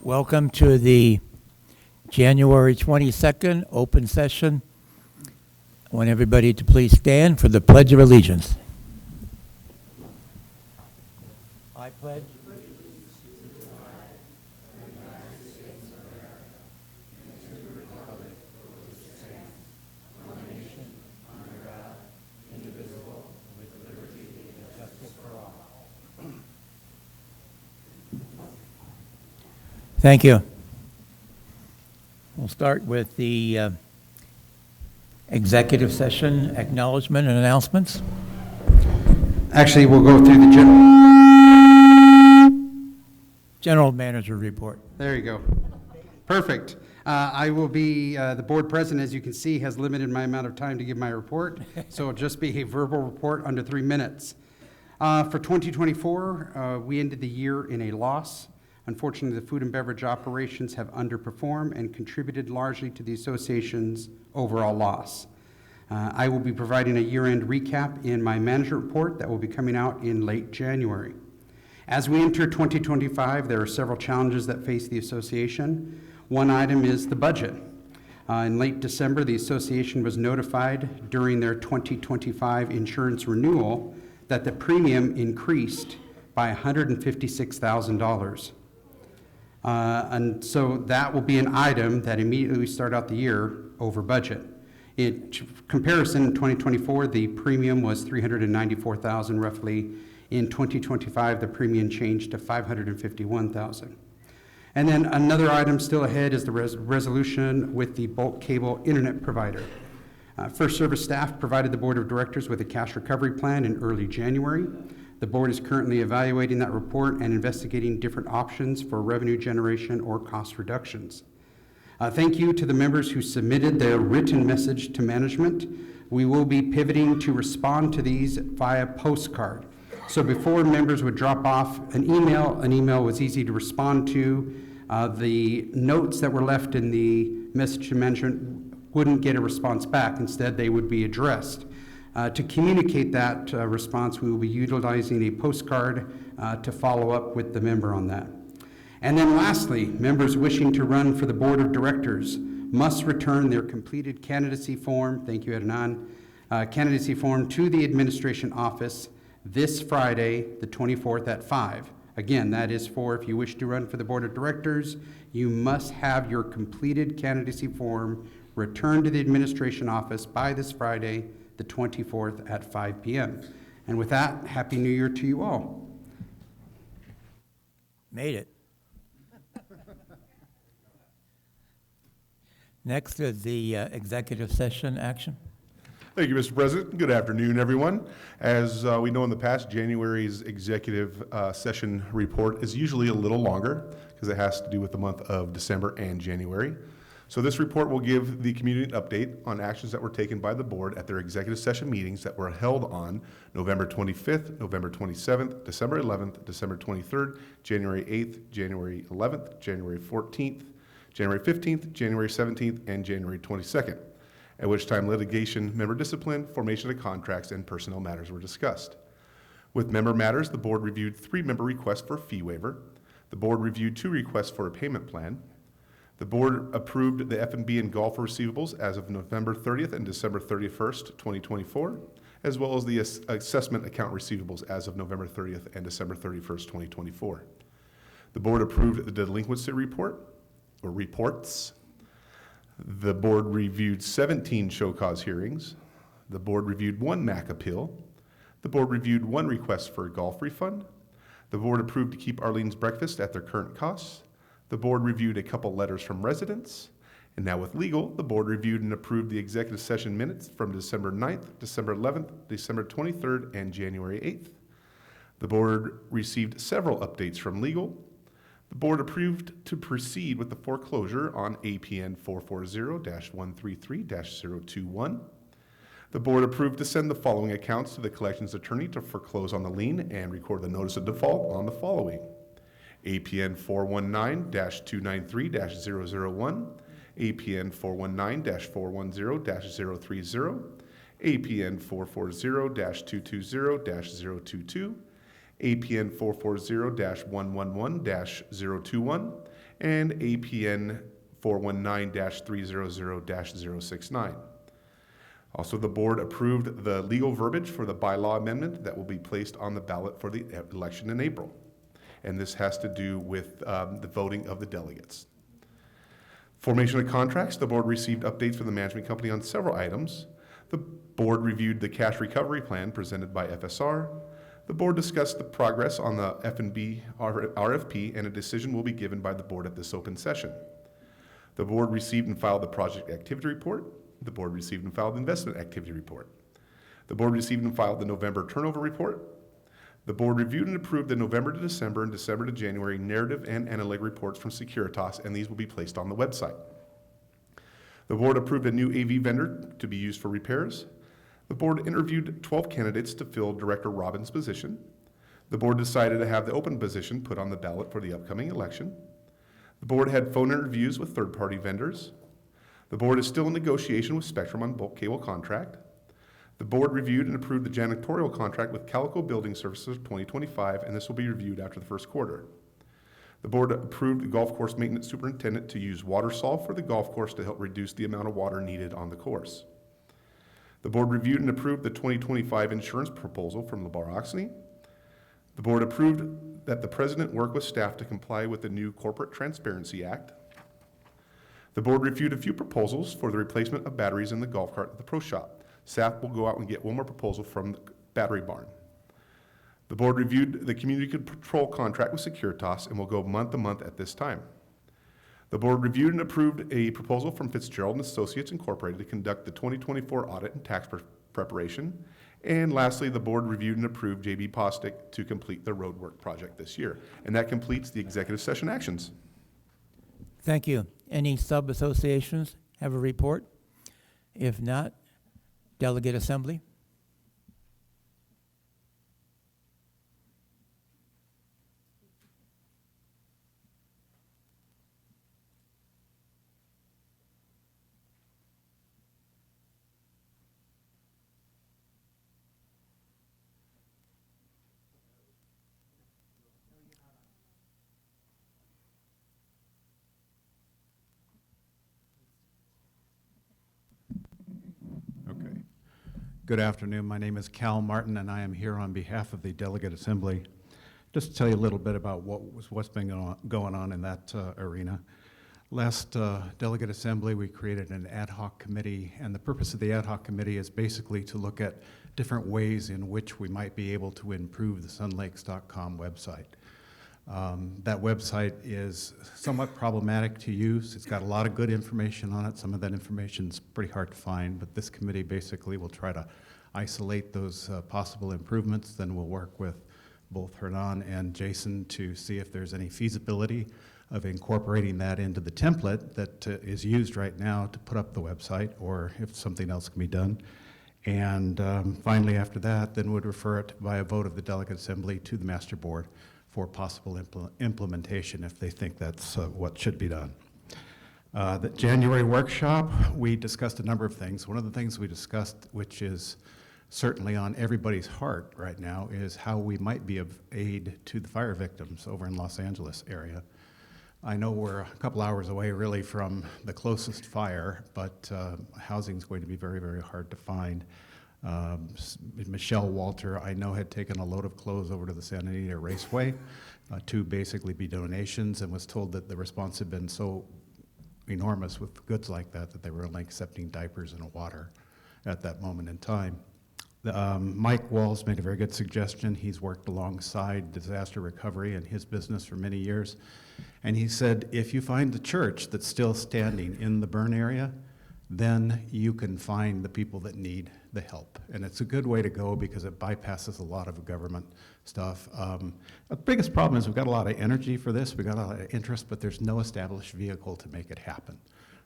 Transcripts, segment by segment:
Welcome to the January 22nd open session. I want everybody to please stand for the Pledge of Allegiance. I pledge. Thank you. We'll start with the executive session acknowledgement and announcements. Actually, we'll go through the General manager report. There you go. Perfect. I will be, the board president, as you can see, has limited my amount of time to give my report, so it'll just be a verbal report under 3 minutes. For 2024, we ended the year in a loss. Unfortunately, the food and beverage operations have underperformed and contributed largely to the association's overall loss. I will be providing a year-end recap in my management report that will be coming out in late January. As we enter 2025, there are several challenges that face the association. One item is the budget. In late December, the association was notified during their 2025 insurance renewal that the premium increased by $156,000. And so that will be an item that immediately we start out the year over budget. In comparison, in 2024, the premium was $394,000 roughly. In 2025, the premium changed to $551,000. And then another item still ahead is the resolution with the bulk cable internet provider. First Service staff provided the board of directors with a cash recovery plan in early January. The board is currently evaluating that report and investigating different options for revenue generation or cost reductions. Thank you to the members who submitted their written message to management. We will be pivoting to respond to these via postcard. So before members would drop off an email was easy to respond to. The notes that were left in the message to management wouldn't get a response back. Instead, they would be addressed. To communicate that response, we will be utilizing a postcard to follow up with the member on that. And then lastly, members wishing to run for the board of directors must return their completed candidacy form, thank you, Adnan, candidacy form to the administration office this Friday, the 24th at 5. Again, that is for if you wish to run for the board of directors, you must have your completed candidacy form returned to the administration office by this Friday, the 24th at 5 p.m. And with that, Happy New Year to you all. Made it. Next is the executive session action. Thank you, Mr. President. Good afternoon, everyone. As we know in the past, January's executive session report is usually a little longer because it has to do with the month of December and January. So this report will give the community an update on actions that were taken by the board at their executive session meetings that were held on November 25th, November 27th, December 11th, December 23rd, January 8th, January 11th, January 14th, January 15th, January 17th, and January 22nd, at which time litigation, member discipline, formation of contracts, and personnel matters were discussed. With member matters, the board reviewed 3 member requests for fee waiver. The board reviewed 2 requests for a payment plan. The board approved the F&B and golf receivables as of November 30th and December 31st, 2024, as well as the assessment account receivables as of November 30th and December 31st, 2024. The board approved the delinquency report, or reports. The board reviewed 17 show cause hearings. The board reviewed 1 MAC appeal. The board reviewed 1 request for a golf refund. The board approved to keep Arlene's breakfast at their current costs. The board reviewed a couple letters from residents. And now with legal, the board reviewed and approved the executive session minutes from December 9th, December 11th, December 23rd, and January 8th. The board received several updates from legal. The board approved to proceed with the foreclosure on APN 440-133-021. The board approved to send the following accounts to the collections attorney to foreclose on the lien and record the notice of default on the following: APN 419-293-001, APN 419-410-030, APN 440-220-022, APN 440-111-021, and APN 419-300-069. Also, the board approved the legal verbiage for the bylaw amendment that will be placed on the ballot for the election in April. And this has to do with the voting of the delegates. Formation of contracts, the board received updates from the management company on several items. The board reviewed the cash recovery plan presented by FSR. The board discussed the progress on the F&B RFP, and a decision will be given by the board at this open session. The board received and filed the project activity report. The board received and filed the investment activity report. The board received and filed the November turnover report. The board reviewed and approved the November to December and December to January narrative and analytic reports from Securitas, and these will be placed on the website. The board approved a new AV vendor to be used for repairs. The board interviewed 12 candidates to fill Director Robbins' position. The board decided to have the open position put on the ballot for the upcoming election. The board had phone interviews with third-party vendors. The board is still in negotiation with Spectrum on bulk cable contract. The board reviewed and approved the janitorial contract with Calico Building Services 2025, and this will be reviewed after the first quarter. The board approved the golf course maintenance superintendent to use WaterSolve for the golf course to help reduce the amount of water needed on the course. The board reviewed and approved the 2025 insurance proposal from LeBar Oxney. The board approved that the president work with staff to comply with the new Corporate Transparency Act. The board reviewed a few proposals for the replacement of batteries in the golf cart at the pro shop. Staff will go out and get one more proposal from the battery barn. The board reviewed the community control contract with Securitas and will go month to month at this time. The board reviewed and approved a proposal from Fitzgerald & Associates Incorporated to conduct the 2024 audit and tax preparation. And lastly, the board reviewed and approved J.B. Postic to complete the roadwork project this year. And that completes the executive session actions. Thank you. Any sub-associations have a report? If not, Delegate Assembly. Okay. Good afternoon. My name is Cal Martin, and I am here on behalf of the Delegate Assembly. Just to tell you a little bit about what's been going on in that arena. Last Delegate Assembly, we created an ad hoc committee, and the purpose of the ad hoc committee is basically to look at different ways in which we might be able to improve the sunlakes.com website. That website is somewhat problematic to use. It's got a lot of good information on it. Some of that information is pretty hard to find, but this committee basically will try to isolate those possible improvements. Then we'll work with both Hernan and Jason to see if there's any feasibility of incorporating that into the template that is used right now to put up the website, or if something else can be done. And finally, after that, then would refer it by a vote of the Delegate Assembly to the Master Board for possible implementation if they think that's what should be done. The January workshop, we discussed a number of things. One of the things we discussed, which is certainly on everybody's heart right now, is how we might be of aid to the fire victims over in Los Angeles area. I know we're a couple hours away really from the closest fire, but housing is going to be very, very hard to find. Michelle Walter, I know, had taken a load of clothes over to the Santa Anita Raceway to basically be donations, and was told that the response had been so enormous with goods like that that they were only accepting diapers and water at that moment in time. Mike Walls made a very good suggestion. He's worked alongside disaster recovery in his business for many years, and he said, if you find the church that's still standing in the burn area, then you can find the people that need the help. And it's a good way to go because it bypasses a lot of government stuff. The biggest problem is we've got a lot of energy for this, we've got a lot of interest, but there's no established vehicle to make it happen.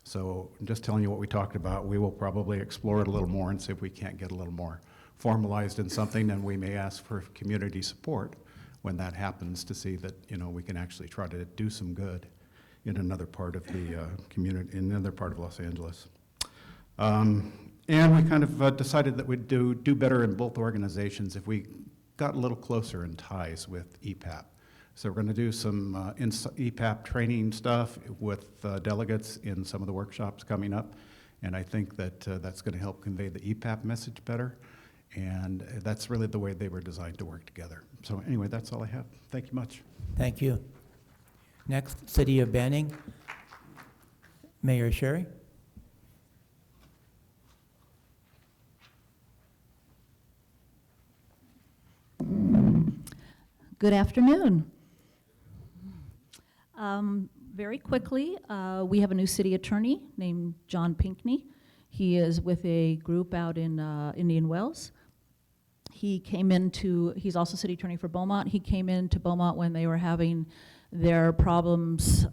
So I'm just telling you what we talked about. We will probably explore it a little more and see if we can't get a little more formalized in something, and we may ask for community support when that happens to see that, you know, we can actually try to do some good in another part of the community, in another part of Los Angeles. And we kind of decided that we'd do better in both organizations if we got a little closer in ties with EPAP. So we're going to do some EPAP training stuff with delegates in some of the workshops coming up. And I think that that's going to help convey the EPAP message better. And that's really the way they were designed to work together. So anyway, that's all I have. Thank you much. Thank you. Next, City of Banning. Mayor Sherry. Good afternoon. Very quickly, we have a new city attorney named John Pinkney. He is with a group out in Indian Wells. He's also city attorney for Beaumont. He came into Beaumont when they were having their problems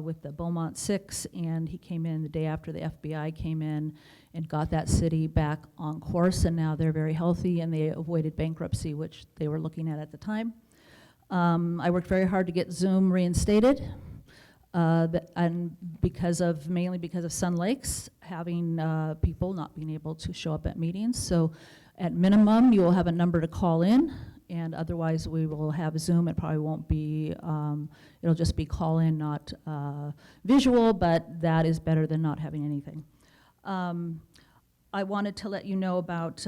with the Beaumont 6, and he came in the day after the FBI came in and got that city back on course, and now they're very healthy, and they avoided bankruptcy, which they were looking at the time. I worked very hard to get Zoom reinstated, and mainly because of Sun Lakes having people not being able to show up at meetings. So at minimum, you will have a number to call in, and otherwise we will have Zoom. It probably won't be, it'll just be call in, not visual, but that is better than not having anything. I wanted to let you know about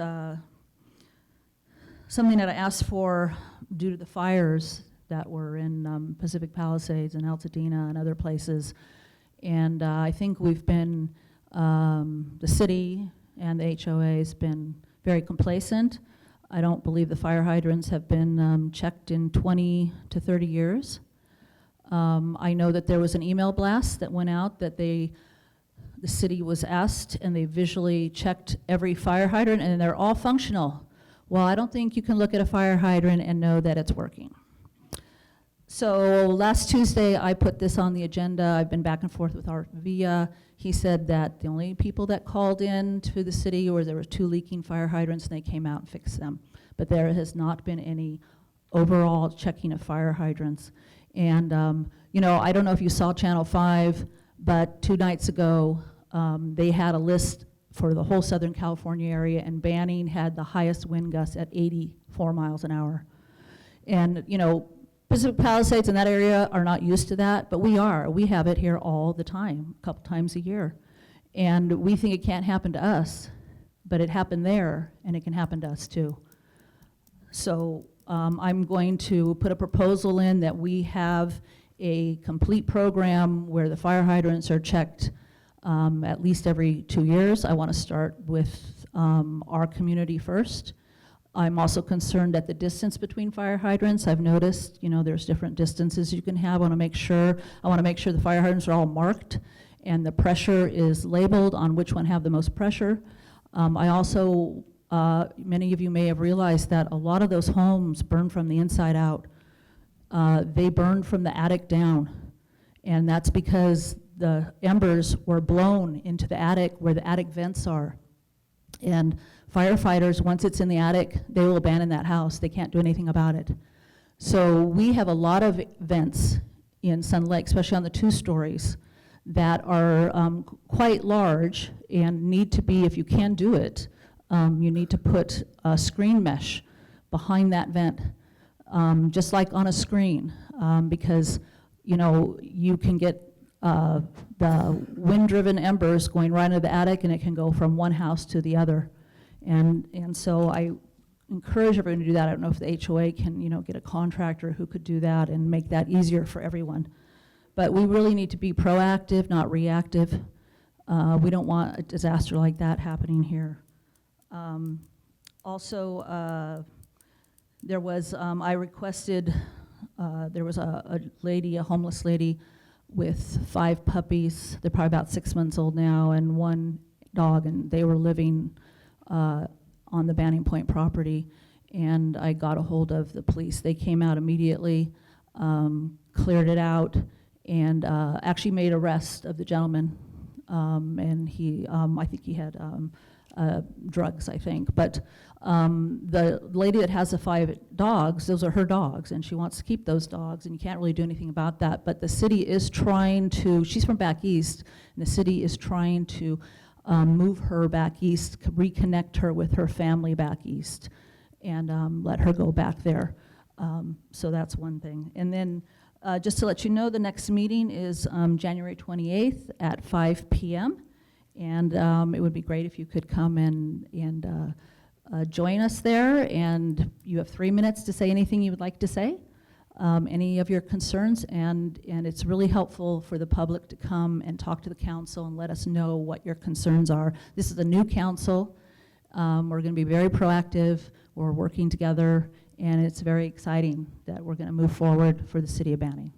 something that I asked for due to the fires that were in Pacific Palisades and Altadena and other places. And I think we've been, the city and the HOA has been very complacent. I don't believe the fire hydrants have been checked in 20 to 30 years. I know that there was an email blast that went out that the city was asked, and they visually checked every fire hydrant, and they're all functional. Well, I don't think you can look at a fire hydrant and know that it's working. So last Tuesday, I put this on the agenda. I've been back and forth with Art Villa. He said that the only people that called in to the city were there were 2 leaking fire hydrants, and they came out and fixed them. But there has not been any overall checking of fire hydrants. And I don't know if you saw Channel 5, but 2 nights ago, they had a list for the whole Southern California area, and Banning had the highest wind gusts at 84 miles an hour. And, Pacific Palisades in that area are not used to that, but we are. We have it here all the time, a couple times a year. And we think it can't happen to us, but it happened there, and it can happen to us too. So I'm going to put a proposal in that we have a complete program where the fire hydrants are checked at least every 2 years. I want to start with our community first. I'm also concerned at the distance between fire hydrants. I've noticed, there's different distances you can have. I want to make sure the fire hydrants are all marked and the pressure is labeled on which one have the most pressure. I also, many of you may have realized that a lot of those homes burn from the inside out. They burn from the attic down, and that's because the embers were blown into the attic where the attic vents are. And firefighters, once it's in the attic, they will abandon that house. They can't do anything about it. So we have a lot of vents in Sun Lake, especially on the 2 stories, that are quite large and need to be, if you can do it, you need to put a screen mesh behind that vent, just like on a screen, because you can get the wind-driven embers going right into the attic, and it can go from one house to the other. And so I encourage everyone to do that. I don't know if the HOA can, get a contractor who could do that and make that easier for everyone. But we really need to be proactive, not reactive. We don't want a disaster like that happening here. Also, there was, I requested, there was a lady, a homeless lady, with 5 puppies. They're probably about 6 months old now, and 1 dog, and they were living on the Banning Point property. And I got a hold of the police. They came out immediately, cleared it out, and actually made arrest of the gentleman. And he, I think he had drugs, I think. But the lady that has the 5 dogs, those are her dogs, and she wants to keep those dogs, and you can't really do anything about that. But the city is trying to, she's from back east, and the city is trying to move her back east, reconnect her with her family back east, and let her go back there. So that's one thing. And then, just to let you know, the next meeting is January 28th at 5 p.m. And it would be great if you could come and join us there. And you have 3 minutes to say anything you would like to say, any of your concerns. And it's really helpful for the public to come and talk to the council and let us know what your concerns are. This is a new council. We're going to be very proactive. We're working together. And it's very exciting that we're going to move forward for the city of Banning.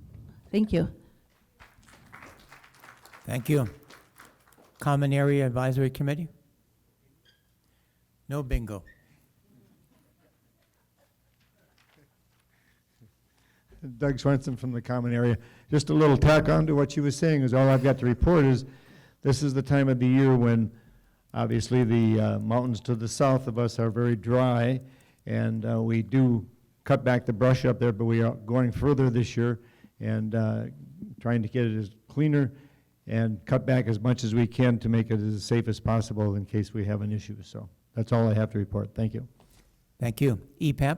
Thank you. Thank you. Common Area Advisory Committee? No bingo. Doug Swenson from the Common Area. Just a little tack on to what she was saying is all I've got to report is this is the time of the year when obviously the mountains to the south of us are very dry, and we do cut back the brush up there, but we are going further this year and trying to get it as cleaner and cut back as much as we can to make it as safe as possible in case we have an issue. So that's all I have to report. Thank you. Thank you. EPAP?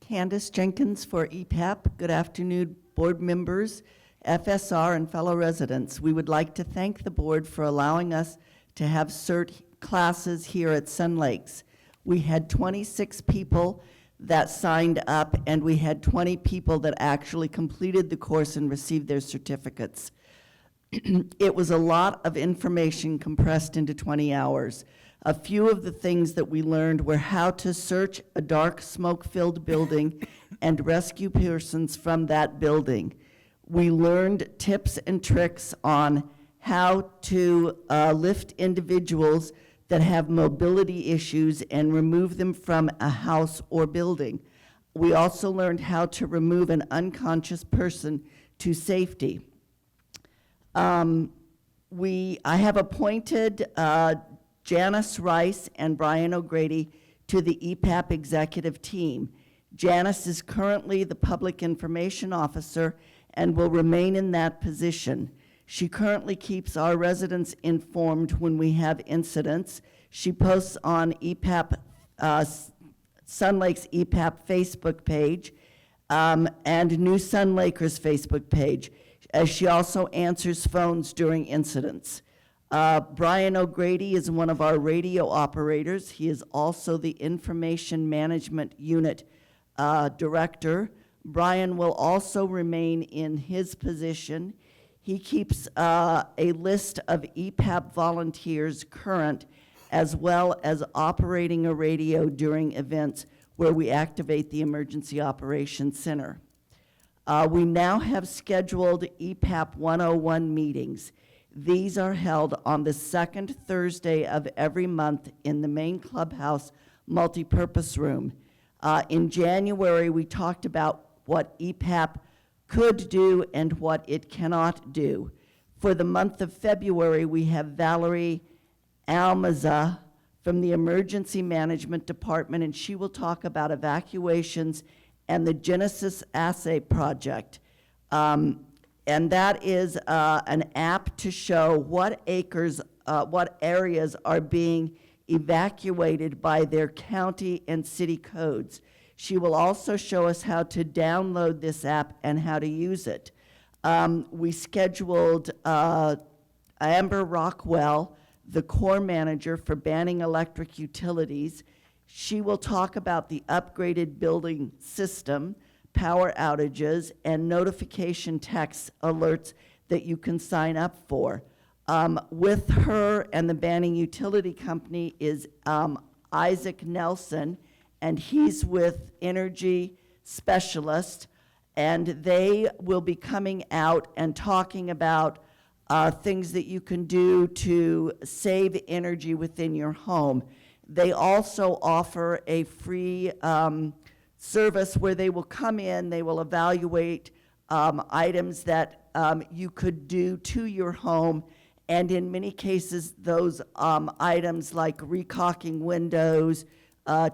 Candace Jenkins for EPAP. Good afternoon, board members, FSR, and fellow residents. We would like to thank the board for allowing us to have CERT classes here at Sun Lakes. We had 26 people that signed up, and we had 20 people that actually completed the course and received their certificates. It was a lot of information compressed into 20 hours. A few of the things that we learned were how to search a dark, smoke-filled building and rescue persons from that building. We learned tips and tricks on how to lift individuals that have mobility issues and remove them from a house or building. We also learned how to remove an unconscious person to safety. I have appointed Janice Rice and Brian O'Grady to the EPAP executive team. Janice is currently the public information officer and will remain in that position. She currently keeps our residents informed when we have incidents. She posts on EPAP, Sun Lakes EPAP Facebook page and New Sun Lakers Facebook page, as she also answers phones during incidents. Brian O'Grady is one of our radio operators. He is also the Information Management Unit Director. Brian will also remain in his position. He keeps a list of EPAP volunteers current, as well as operating a radio during events where we activate the Emergency Operations Center. We now have scheduled EPAP 101 meetings. These are held on the second Thursday of every month in the main clubhouse multipurpose room. In January, we talked about what EPAP could do and what it cannot do. For the month of February, we have Valerie Almaza from the Emergency Management Department, and she will talk about evacuations and the Genesis Assay Project. And that is an app to show what what areas are being evacuated by their county and city codes. She will also show us how to download this app and how to use it. We scheduled Amber Rockwell, the core manager for Banning Electric Utilities. She will talk about the upgraded building system, power outages, and notification text alerts that you can sign up for. With her and the Banning Utility Company is Isaac Nelson, and he's with Energy Specialist, and they will be coming out and talking about things that you can do to save energy within your home. They also offer a free service where they will come in, they will evaluate items that you could do to your home, and in many cases, those items like recocking windows,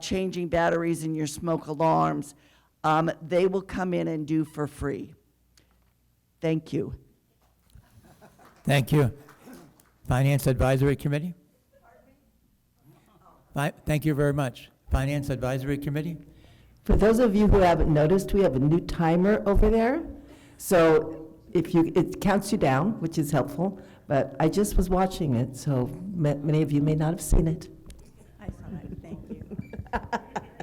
changing batteries in your smoke alarms, they will come in and do for free. Thank you. Thank you. Finance Advisory Committee? Thank you very much. Finance Advisory Committee? For those of you who haven't noticed, we have a new timer over there. So it counts you down, which is helpful, but I just was watching it, so many of you may not have seen it. I saw it, thank you.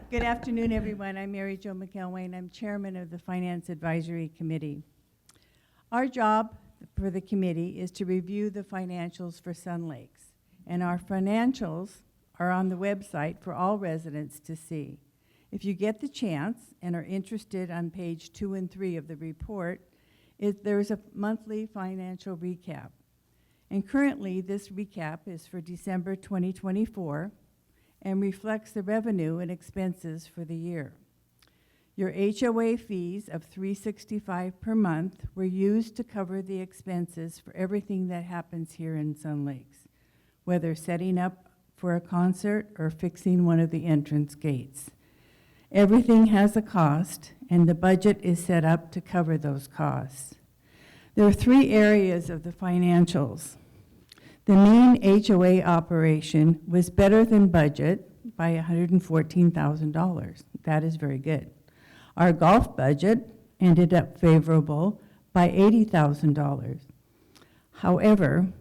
Good afternoon, everyone. I'm Mary Jo McElwain. I'm chairman of the Finance Advisory Committee. Our job for the committee is to review the financials for Sun Lakes, and our financials are on the website for all residents to see. If you get the chance and are interested, on page 2 and 3 of the report, there's a monthly financial recap. And currently, this recap is for December 2024 and reflects the revenue and expenses for the year. Your HOA fees of $365 per month were used to cover the expenses for everything that happens here in Sun Lakes, whether setting up for a concert or fixing one of the entrance gates. Everything has a cost, and the budget is set up to cover those costs. There are 3 areas of the financials. The main HOA operation was better than budget by $114,000. That is very good. Our golf budget ended up favorable by $80,000. However,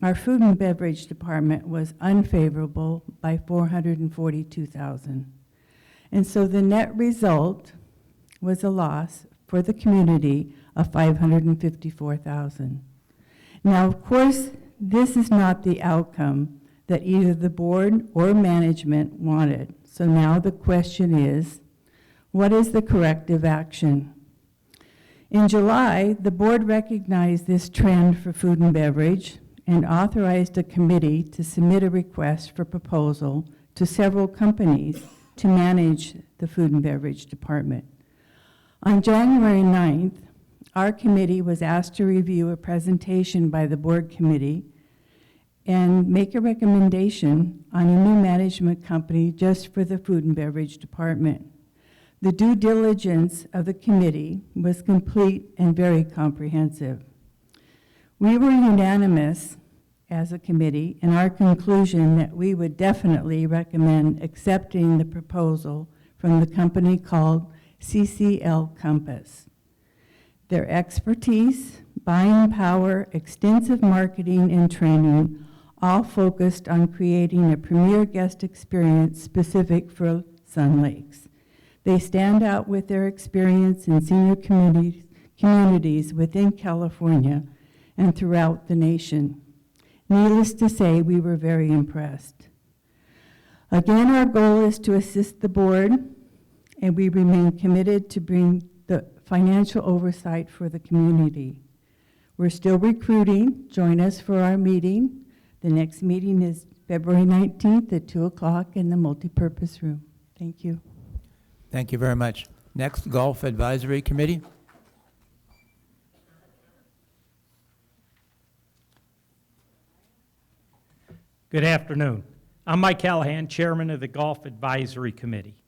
our food and beverage department was unfavorable by $442,000. And so the net result was a loss for the community of $554,000. Now, of course, this is not the outcome that either the board or management wanted. So now the question is, what is the corrective action? In July, the board recognized this trend for food and beverage and authorized a committee to submit a request for proposal to several companies to manage the food and beverage department. On January 9th, our committee was asked to review a presentation by the board committee and make a recommendation on a new management company just for the food and beverage department. The due diligence of the committee was complete and very comprehensive. We were unanimous as a committee in our conclusion that we would definitely recommend accepting the proposal from the company called CCL Compass. Their expertise, buying power, extensive marketing and training, all focused on creating a premier guest experience specific for Sun Lakes. They stand out with their experience in senior communities within California and throughout the nation. Needless to say, we were very impressed. Again, our goal is to assist the board, and we remain committed to bring the financial oversight for the community. We're still recruiting. Join us for our meeting. The next meeting is February 19th at 2 o'clock in the multipurpose room. Thank you. Thank you very much. Next, Golf Advisory Committee. Good afternoon. I'm Mike Callahan, Chairman of the Golf Advisory Committee.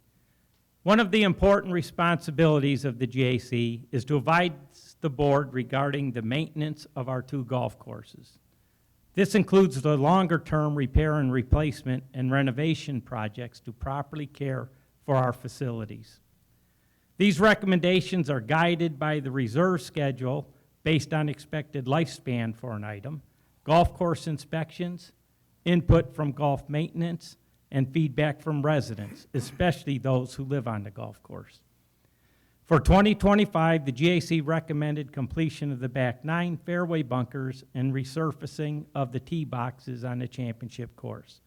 One of the important responsibilities of the GAC is to advise the board regarding the maintenance of our 2 golf courses. This includes the longer-term repair and replacement and renovation projects to properly care for our facilities. These recommendations are guided by the reserve schedule based on expected lifespan for an item, golf course inspections, input from golf maintenance, and feedback from residents, especially those who live on the golf course. For 2025, the GAC recommended completion of the back 9 fairway bunkers and resurfacing of the tee boxes on the championship course.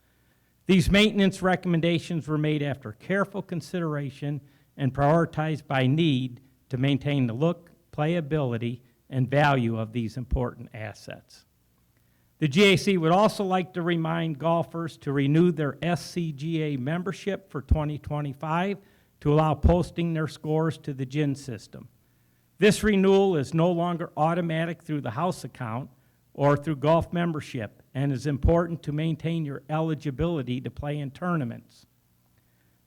These maintenance recommendations were made after careful consideration and prioritized by need to maintain the look, playability, and value of these important assets. The GAC would also like to remind golfers to renew their SCGA membership for 2025 to allow posting their scores to the GIN system. This renewal is no longer automatic through the house account or through golf membership and is important to maintain your eligibility to play in tournaments.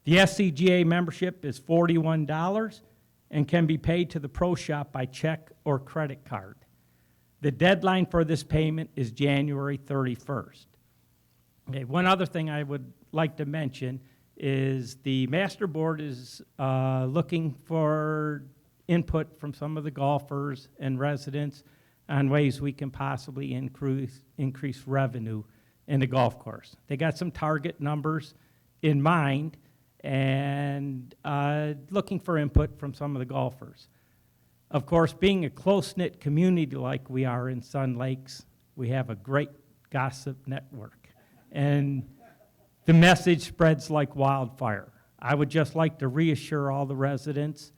The SCGA membership is $41 and can be paid to the pro shop by check or credit card. The deadline for this payment is January 31st. Okay, one other thing I would like to mention is the Master Board is looking for input from some of the golfers and residents on ways we can possibly increase revenue in the golf course. They got some target numbers in mind and looking for input from some of the golfers. Of course, being a close-knit community like we are in Sun Lakes, we have a great gossip network. And the message spreads like wildfire. I would just like to reassure all the residents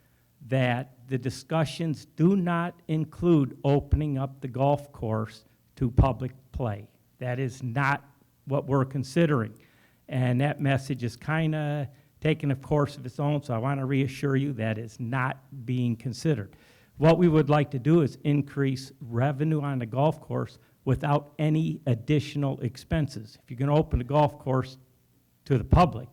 that the discussions do not include opening up the golf course to public play. That is not what we're considering. And that message is kind of taking a course of its own, so I want to reassure you that is not being considered. What we would like to do is increase revenue on the golf course without any additional expenses. If you're going to open the golf course to the public,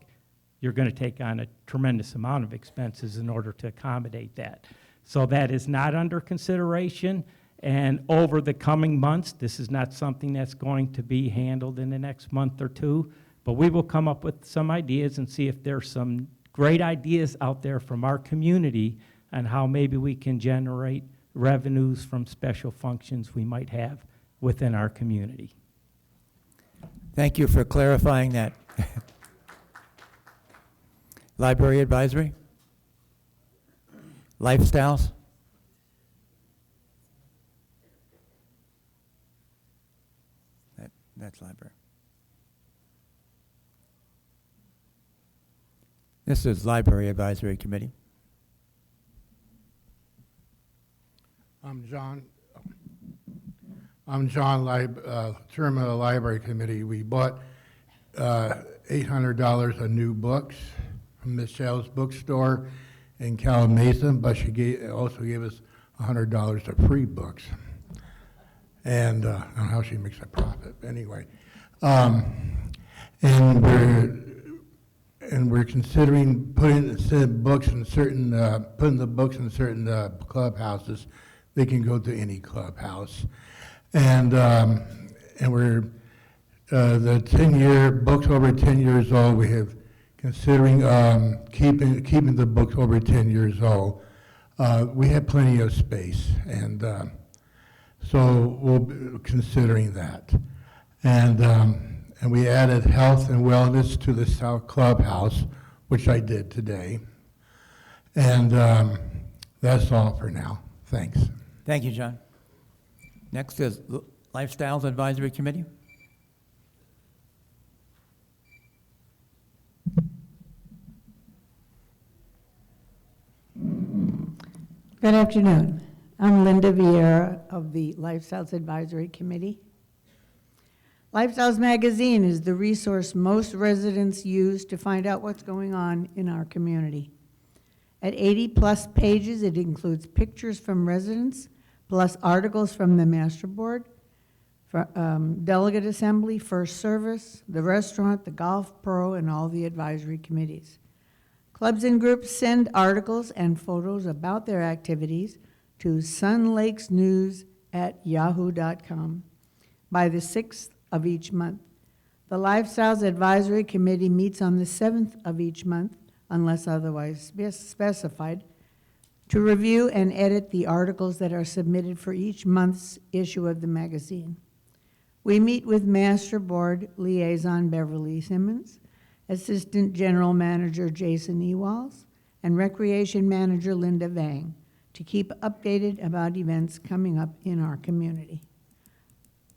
you're going to take on a tremendous amount of expenses in order to accommodate that. So that is not under consideration, and over the coming months, this is not something that's going to be handled in the next month or two, but we will come up with some ideas and see if there's some great ideas out there from our community on how maybe we can generate revenues from special functions we might have within our community. Thank you for clarifying that. Library Advisory? Lifestyles? That's library. This is Library Advisory Committee. I'm John, Chairman of the Library Committee. We bought $800 of new books from Michelle's Bookstore in Calamasa, but she also gave us $100 of free books. And I don't know how she makes a profit, anyway. And we're considering putting the books in certain clubhouses. They can go to any clubhouse, and we're the 10-year books over 10 years old. We have considering keeping the books over 10 years old. We have plenty of space, and so we'll be considering that, and we added health and wellness to the South Clubhouse, which I did today, and that's all for now. Thanks. Thank you, John. Next is Lifestyles Advisory Committee. Good afternoon. I'm Linda Vieira of the Lifestyles Advisory Committee. Lifestyles Magazine is the resource most residents use to find out what's going on in our community. At 80-plus pages, it includes pictures from residents, plus articles from the Master Board, Delegate Assembly, First Service, the restaurant, the Golf Pro, and all the advisory committees. Clubs and groups send articles and photos about their activities to sunlakesnews@yahoo.com by the 6th of each month. The Lifestyles Advisory Committee meets on the 7th of each month, unless otherwise specified, to review and edit the articles that are submitted for each month's issue of the magazine. We meet with Master Board Liaison Beverly Simmons, Assistant General Manager Jason Ewalls, and Recreation Manager Linda Vang to keep updated about events coming up in our community.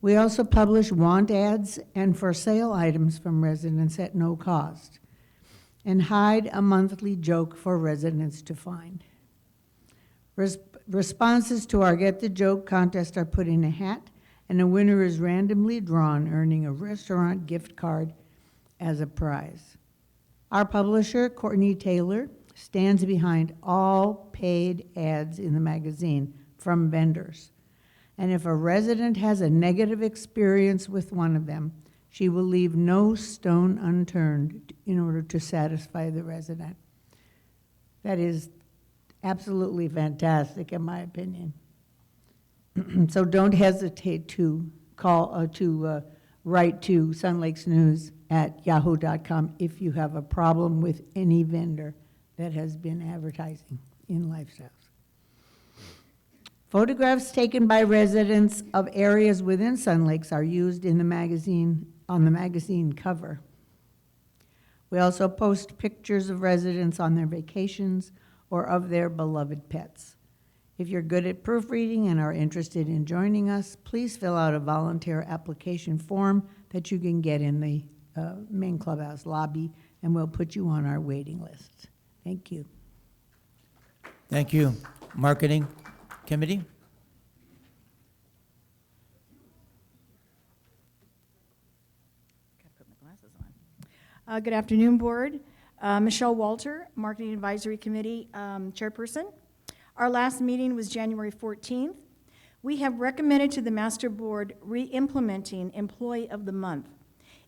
We also publish want ads and for sale items from residents at no cost, and hide a monthly joke for residents to find. Responses to our Get the Joke contest are put in a hat, and a winner is randomly drawn, earning a restaurant gift card as a prize. Our publisher, Courtney Taylor, stands behind all paid ads in the magazine from vendors. And if a resident has a negative experience with one of them, she will leave no stone unturned in order to satisfy the resident. That is absolutely fantastic, in my opinion. So don't hesitate to write to Sun Lakes News at yahoo.com if you have a problem with any vendor that has been advertising in Lifestyles. Photographs taken by residents of areas within Sun Lakes are used in the magazine, on the magazine cover. We also post pictures of residents on their vacations or of their beloved pets. If you're good at proofreading and are interested in joining us, please fill out a volunteer application form that you can get in the main clubhouse lobby, and we'll put you on our waiting list. Thank you. Thank you. Marketing Committee? Good afternoon, Board. Michelle Walter, Marketing Advisory Committee Chairperson. Our last meeting was January 14th. We have recommended to the Master Board re-implementing Employee of the Month.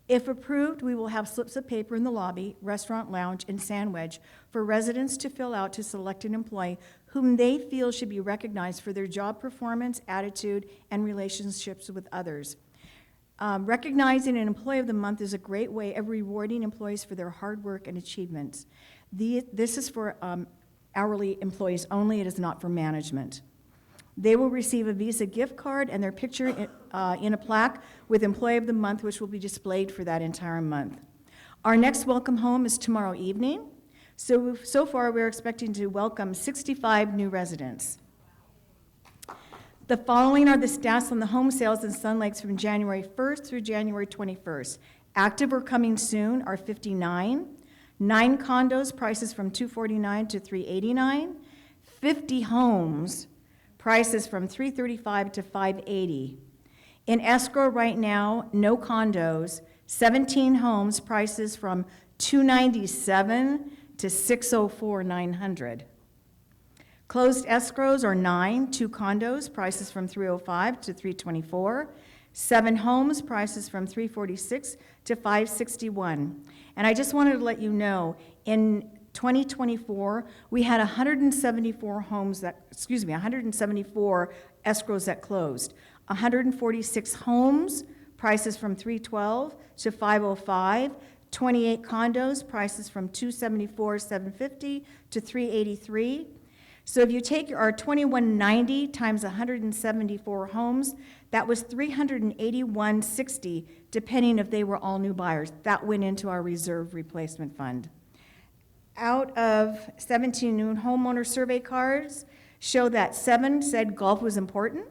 If approved, we will have slips of paper in the lobby, restaurant lounge, and sandwich for residents to fill out to select an employee whom they feel should be recognized for their job performance, attitude, and relationships with others. Recognizing an Employee of the Month is a great way of rewarding employees for their hard work and achievements. This is for hourly employees only. It is not for management. They will receive a Visa gift card and their picture in a plaque with Employee of the Month, which will be displayed for that entire month. Our next welcome home is tomorrow evening. So far, we're expecting to welcome 65 new residents. The following are the stats on the home sales in Sun Lakes from January 1st through January 21st. Active or coming soon are 59. 9 condos, prices from $249 to $389. 50 homes, prices from $335 to $580. In escrow right now, no condos, 17 homes, prices from $297 to $604,900. Closed escrows are 9, 2 condos, prices from $305 to $324. 7 homes, prices from $346 to $561. And I just wanted to let you know, in 2024, we had 174 escrows that closed. 146 homes, prices from $312 to $505. 28 condos, prices from $274,750 to $383. So if you take our 2190 times 174 homes, that was $381.60, depending if they were all new buyers. That went into our reserve replacement fund. Out of 17 new homeowner survey cards show that 7 said golf was important,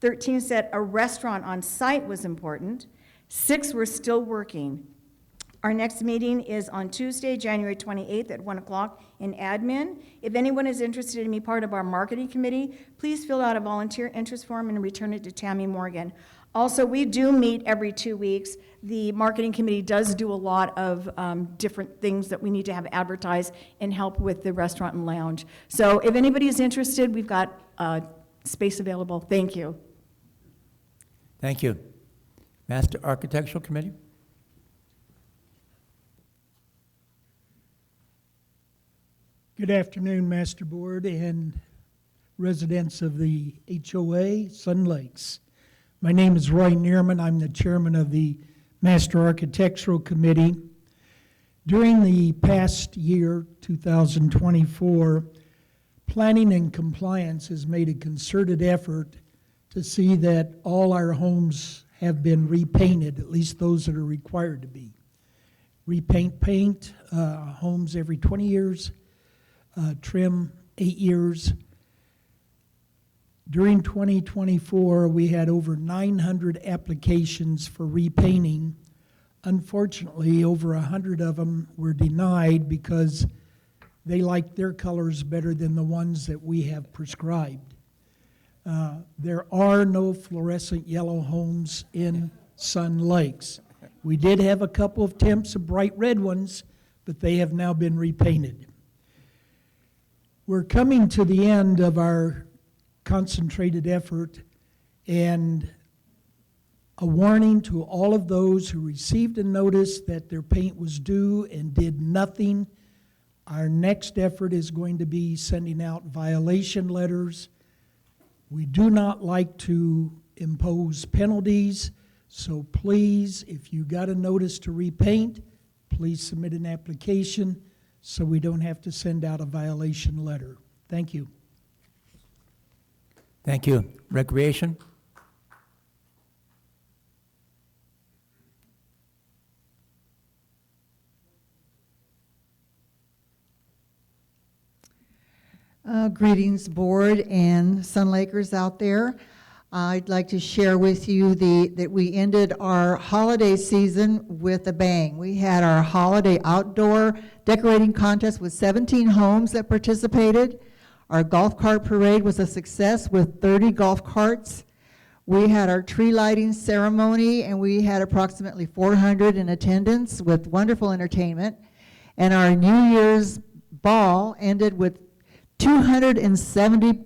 13 said a restaurant on site was important, 6 were still working. Our next meeting is on Tuesday, January 28th at 1 o'clock in admin. If anyone is interested in being part of our marketing committee, please fill out a volunteer interest form and return it to Tammy Morgan. Also, we do meet every 2 weeks. The marketing committee does do a lot of different things that we need to have advertised and help with the restaurant and lounge. So if anybody is interested, we've got space available. Thank you. Thank you. Master Architectural Committee? Good afternoon, Master Board and residents of the HOA Sun Lakes. My name is Roy Neerman. I'm the chairman of the Master Architectural Committee. During the past year, 2024, Planning and Compliance has made a concerted effort to see that all our homes have been repainted, at least those that are required to be. Paint homes every 20 years, trim 8 years. During 2024, we had over 900 applications for repainting. Unfortunately, over 100 of them were denied because they liked their colors better than the ones that we have prescribed. There are no fluorescent yellow homes in Sun Lakes. We did have a couple of attempts of bright red ones, but they have now been repainted. We're coming to the end of our concentrated effort, and a warning to all of those who received a notice that their paint was due and did nothing. Our next effort is going to be sending out violation letters We do not like to impose penalties, so please, if you got a notice to repaint, please submit an application so we don't have to send out a violation letter. Thank you. Thank you. Recreation? Greetings, board and Sun Lakers out there. I'd like to share with you that we ended our holiday season with a bang. We had our holiday outdoor decorating contest with 17 homes that participated. Our golf cart parade was a success with 30 golf carts. We had our tree lighting ceremony, and we had approximately 400 in attendance with wonderful entertainment. And our New Year's ball ended with 270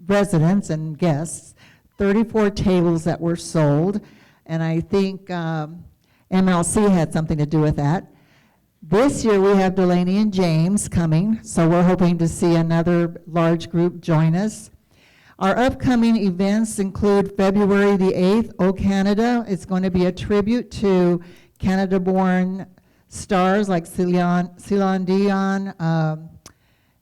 residents and guests, 34 tables that were sold, and I think MLC had something to do with that. This year we have Delaney and James coming, so we're hoping to see another large group join us. Our upcoming events include February the 8th, O Canada. It's going to be a tribute to Canada-born stars like Celine Dion,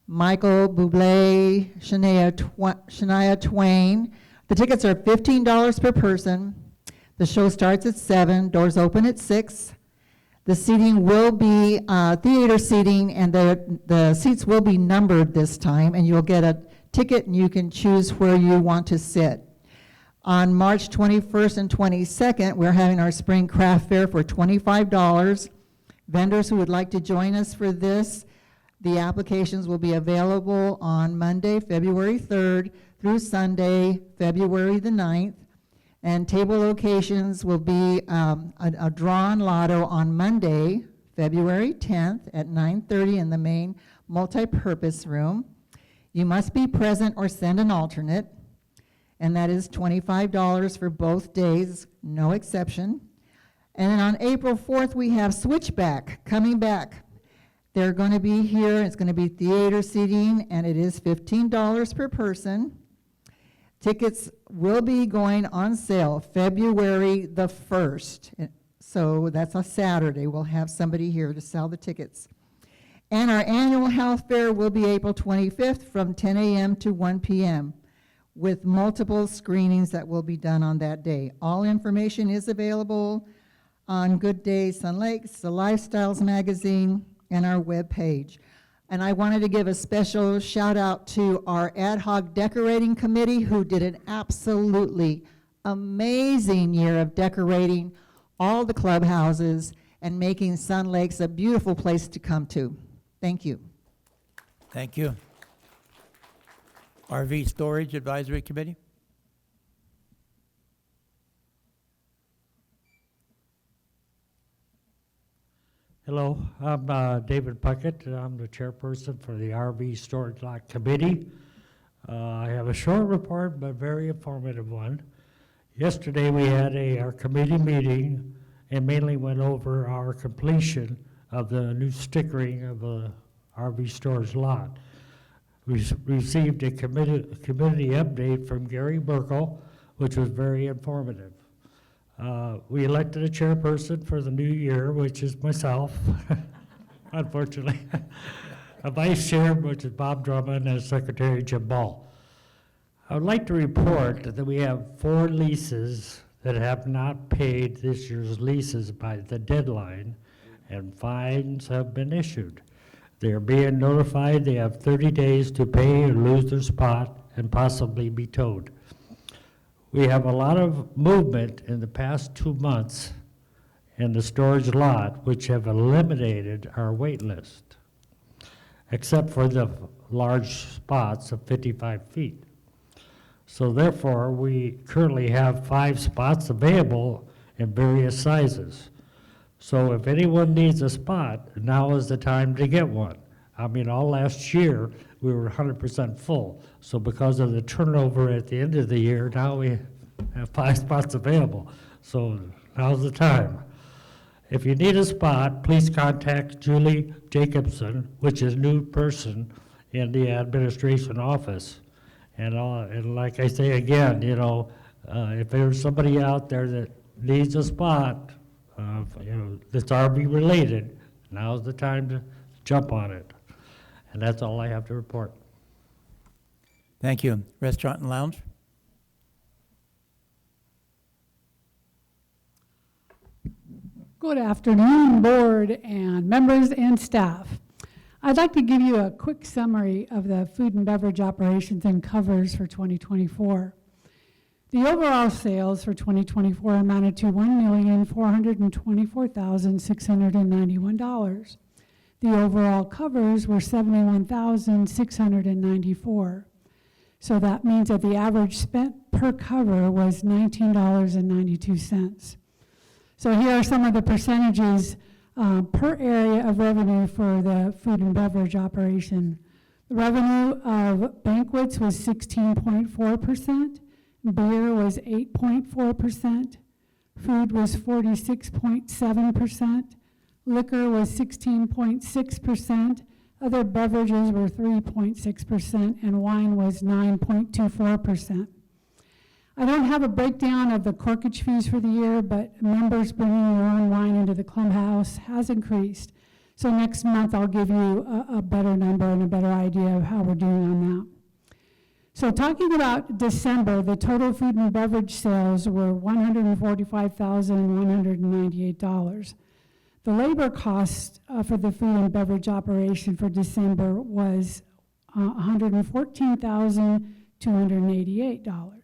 Michael Bublé, Shania Twain. The tickets are $15 per person. The show starts at 7, doors open at 6. The seating will be theater seating, and the seats will be numbered this time, and you'll get a ticket and you can choose where you want to sit. On March 21st and 22nd, we're having our spring craft fair for $25. Vendors who would like to join us for this, the applications will be available on Monday, February 3rd through Sunday, February the 9th. And table locations will be a drawn lotto on Monday, February 10th at 9:30 in the main multi-purpose room. You must be present or send an alternate, and that is $25 for both days, no exception. And then on April 4th, we have Switchback coming back. They're going to be here. It's going to be theater seating, and it is $15 per person. Tickets will be going on sale February the 1st. So that's a Saturday. We'll have somebody here to sell the tickets. And our annual health fair will be April 25th from 10 a.m. to 1 p.m. with multiple screenings that will be done on that day. All information is available on Good Day Sun Lakes, the Lifestyles magazine, and our webpage. And I wanted to give a special shout out to our ad hoc decorating committee who did an absolutely amazing year of decorating all the clubhouses and making Sun Lakes a beautiful place to come to. Thank you. Thank you. RV Storage Advisory Committee? Hello, I'm David Puckett. I'm the chairperson for the RV Storage Lot Committee. I have a short report, but very informative one. Yesterday we had our committee meeting and mainly went over our completion of the new stickering of the RV storage lot. We received a committee update from Gary Burkle, which was very informative. We elected a chairperson for the new year, which is myself, unfortunately. A vice chair, which is Bob Drummond, and Secretary Jim Ball. I would like to report that we have 4 leases that have not paid this year's leases by the deadline, and fines have been issued. They are being notified they have 30 days to pay or lose their spot and possibly be towed. We have a lot of movement in the past 2 months in the storage lot, which have eliminated our wait list, except for the large spots of 55 feet. So therefore, we currently have 5 spots available in various sizes. So if anyone needs a spot, now is the time to get one. I mean, all last year, we were 100% full. So because of the turnover at the end of the year, now we have 5 spots available. So now's the time. If you need a spot, please contact Julie Jacobson, which is a new person in the administration office. And like I say again, you know, if there's somebody out there that needs a spot, you know, that's RV related, now's the time to jump on it. And that's all I have to report. Thank you. Restaurant and Lounge? Good afternoon, board and members and staff. I'd like to give you a quick summary of the food and beverage operations and covers for 2024. The overall sales for 2024 amounted to $1,424,691. The overall covers were $71,694. So that means that the average spent per cover was $19.92. So here are some of the percentages per area of revenue for the food and beverage operation. The revenue of banquets was 16.4%, beer was 8.4%, food was 46.7%, liquor was 16.6%, other beverages were 3.6%, and wine was 9.24%. I don't have a breakdown of the corkage fees for the year, but members bringing their own wine into the clubhouse has increased. So next month I'll give you a better number and a better idea of how we're doing on that. So talking about December, the total food and beverage sales were $145,198. The labor cost for the food and beverage operation for December was $114,288.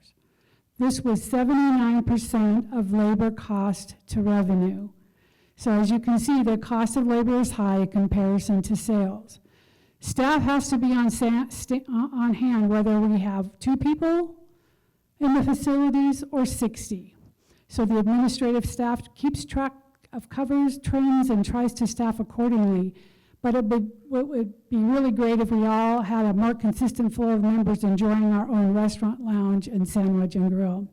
This was 79% of labor cost to revenue. So as you can see, the cost of labor is high in comparison to sales. Staff has to be on hand whether we have 2 people in the facilities or 60. So the administrative staff keeps track of covers, trains, and tries to staff accordingly. But it would be really great if we all had a more consistent flow of members enjoying our own restaurant, lounge, and sandwich and grill.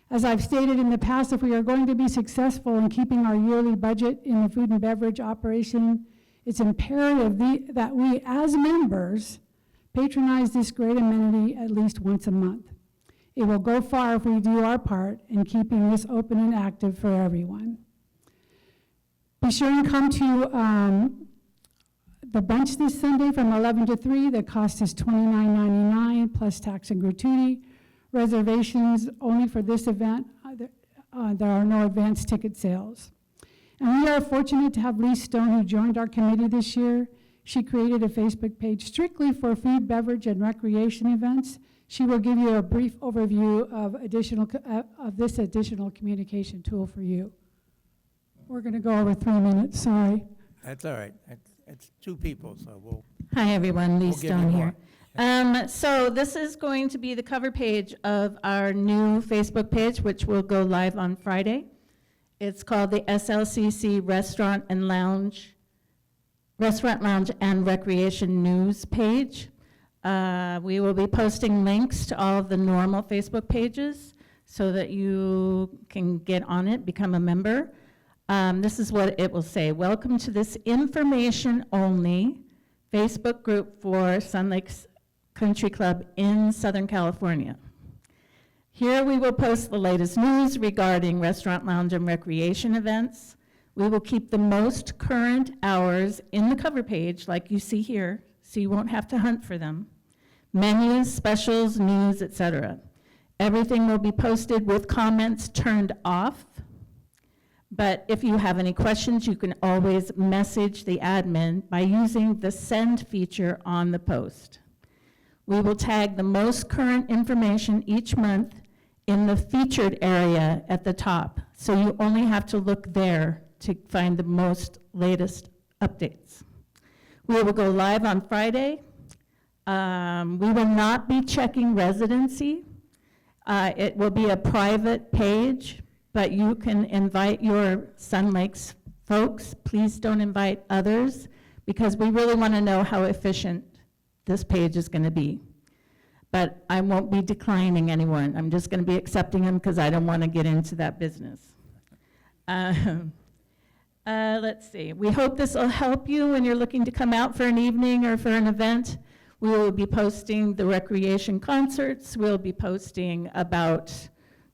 As I've stated in the past, if we are going to be successful in keeping our yearly budget in the food and beverage operation, it's imperative that we, as members, patronize this great amenity at least once a month. It will go far if we do our part in keeping this open and active for everyone. Be sure and come to the bunch this Sunday from 11 to 3. The cost is $29.99 plus tax and gratuity. Reservations only for this event. There are no advance ticket sales. And we are fortunate to have Lee Stone, who joined our committee this year. She created a Facebook page strictly for food, beverage, and recreation events. She will give you a brief overview of this additional communication tool for you. We're going to go over 3 minutes, sorry. That's all right. It's 2 people, so we'll. Hi, everyone. Lee We'll give you Stone more. here. So this is going to be the cover page of our new Facebook page, which will go live on Friday. It's called the SLCC Restaurant, Lounge and Recreation News page. We will be posting links to all of the normal Facebook pages so that you can get on it, become a member. This is what it will say. Welcome to this information-only Facebook group for Sun Lakes Country Club in Southern California. Here we will post the latest news regarding restaurant, lounge, and recreation events. We will keep the most current hours in the cover page, like you see here, so you won't have to hunt for them. Menus, specials, news, etc. Everything will be posted with comments turned off. But if you have any questions, you can always message the admin by using the send feature on the post. We will tag the most current information each month in the featured area at the top. So you only have to look there to find the most latest updates. We will go live on Friday. We will not be checking residency. It will be a private page, but you can invite your Sun Lakes folks. Please don't invite others, because we really want to know how efficient this page is going to be. But I won't be declining anyone. I'm just going to be accepting them because I don't want to get into that business. Let's see. We hope this will help you when you're looking to come out for an evening or for an event. We will be posting the recreation concerts. We'll be posting about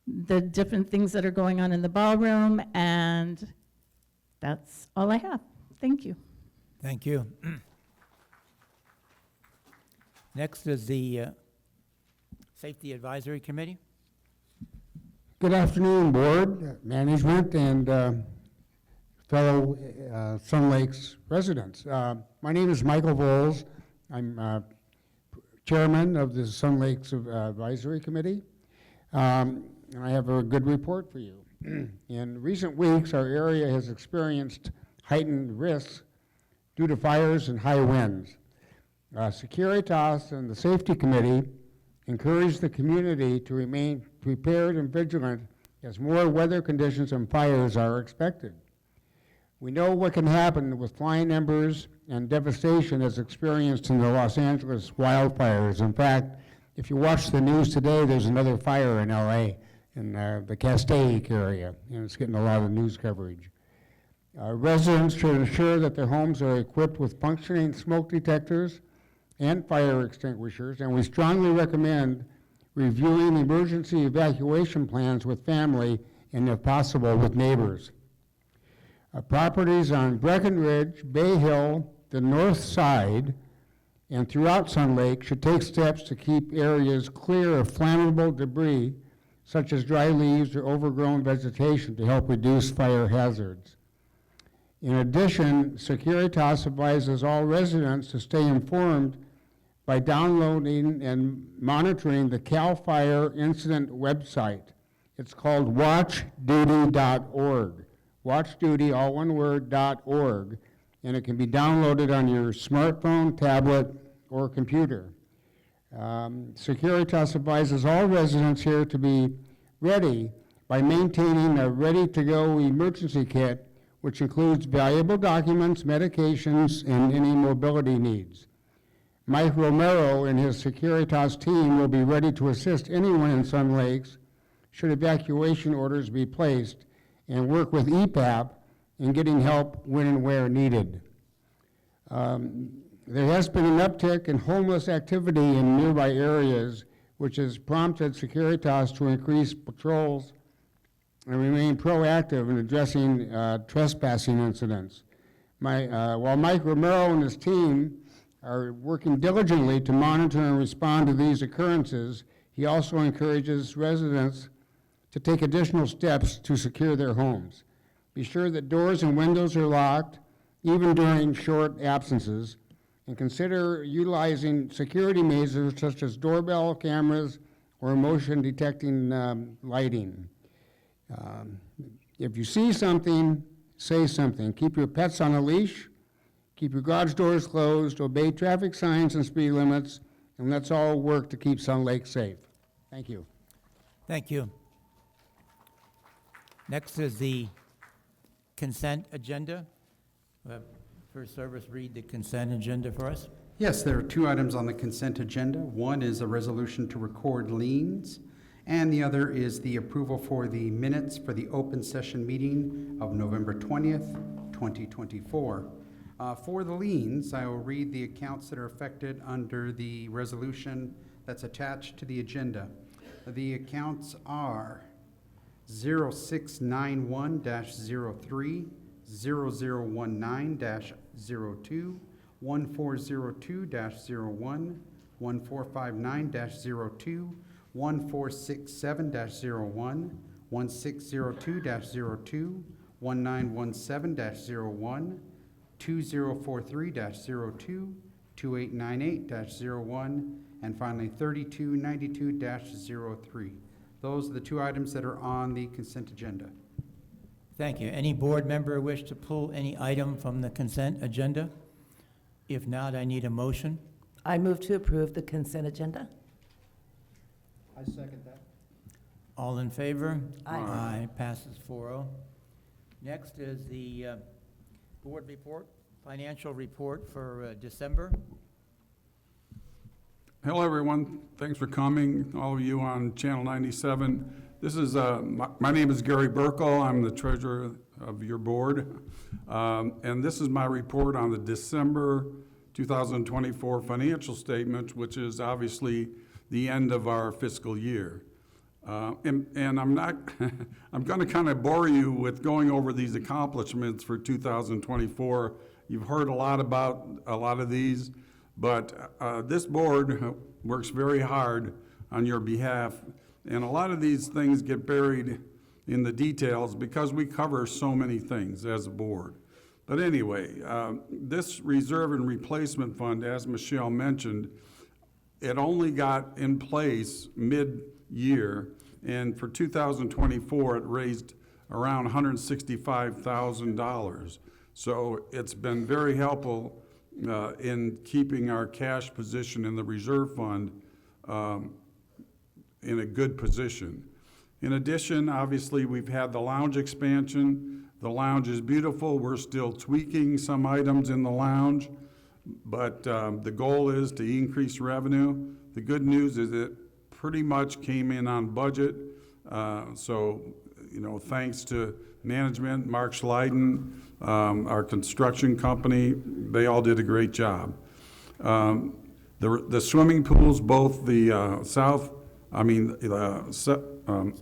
the different things that are going on in the ballroom, and that's all I have. Thank you. Thank you. Next is the Safety Advisory Committee. Good afternoon, Board, Management, and fellow Sun Lakes residents. My name is Michael Voles. I'm Chairman of the Sun Lakes Advisory Committee, and I have a good report for you. In recent weeks, our area has experienced heightened risks due to fires and high winds. Securitas and the Safety Committee encourage the community to remain prepared and vigilant as more weather conditions and fires are expected. We know what can happen with flying embers and devastation as experienced in the Los Angeles wildfires. In fact, if you watch the news today, there's another fire in LA in the Castaic area, and it's getting a lot of news coverage. Residents should ensure that their homes are equipped with functioning smoke detectors and fire extinguishers, and we strongly recommend reviewing emergency evacuation plans with family and, if possible, with neighbors. Properties on Breckenridge, Bay Hill, the north side, and throughout Sun Lake should take steps to keep areas clear of flammable debris, such as dry leaves or overgrown vegetation, to help reduce fire hazards. In addition, Securitas advises all residents to stay informed by downloading and monitoring the CAL FIRE incident website. It's called watchduty.org. Watchduty, all one word, .org, and it can be downloaded on your smartphone, tablet, or computer. Securitas advises all residents here to be ready by maintaining a ready-to-go emergency kit, which includes valuable documents, medications, and any mobility needs. Mike Romero and his Securitas team will be ready to assist anyone in Sun Lakes should evacuation orders be placed, and work with EPAP in getting help when and where needed. There has been an uptick in homeless activity in nearby areas, which has prompted Securitas to increase patrols and remain proactive in addressing trespassing incidents. While Mike Romero and his team are working diligently to monitor and respond to these occurrences, he also encourages residents to take additional steps to secure their homes. Be sure that doors and windows are locked, even during short absences, and consider utilizing security measures such as doorbell cameras or motion detecting lighting. If you see something, say something. Keep your pets on a leash, keep your garage doors closed, obey traffic signs and speed limits, and let's all work to keep Sun Lake safe. Thank you. Thank you. Next is the consent agenda. First Service, read the consent agenda for us. Yes, there are two items on the consent agenda. One is a resolution to record liens, and the other is the approval for the minutes for the open session meeting of November 20th, 2024. For the liens, I will read the accounts that are affected under the resolution that's attached to the agenda. The accounts are 0691-03, 0019-02, 1402-01, 1459-02, 1467-01, 1602-02, 1917-01, 2043-02, 2898-01, and finally 3292-03. Those are the two items that are on the consent agenda. Thank you. Any board member wish to pull any item from the consent agenda? If not, I need a motion. I move to approve the consent agenda. I second that. All in favor? Aye. Aye. Passes 4-0. Next is the board report, financial report for December. Hello, everyone. Thanks for coming, all of you on Channel 97. This is, my name is Gary Burkle. I'm the treasurer of your board. And this is my report on the December 2024 financial statement, which is obviously the end of our fiscal year. And I'm not, I'm going to kind of bore you with going over these accomplishments for 2024. You've heard a lot about a lot of these, but this board works very hard on your behalf, and a lot of these things get buried in the details because we cover so many things as a board. But anyway, this reserve and replacement fund, as Michelle mentioned, it only got in place mid-year, and for 2024, it raised around $165,000. So it's been very helpful in keeping our cash position in the reserve fund in a good position. In addition, obviously, we've had the lounge expansion. The lounge is beautiful. We're still tweaking some items in the lounge, but the goal is to increase revenue. The good news is it pretty much came in on budget. So, you know, thanks to management, Mark Schleiden, our construction company, they all did a great job. The swimming pools, both the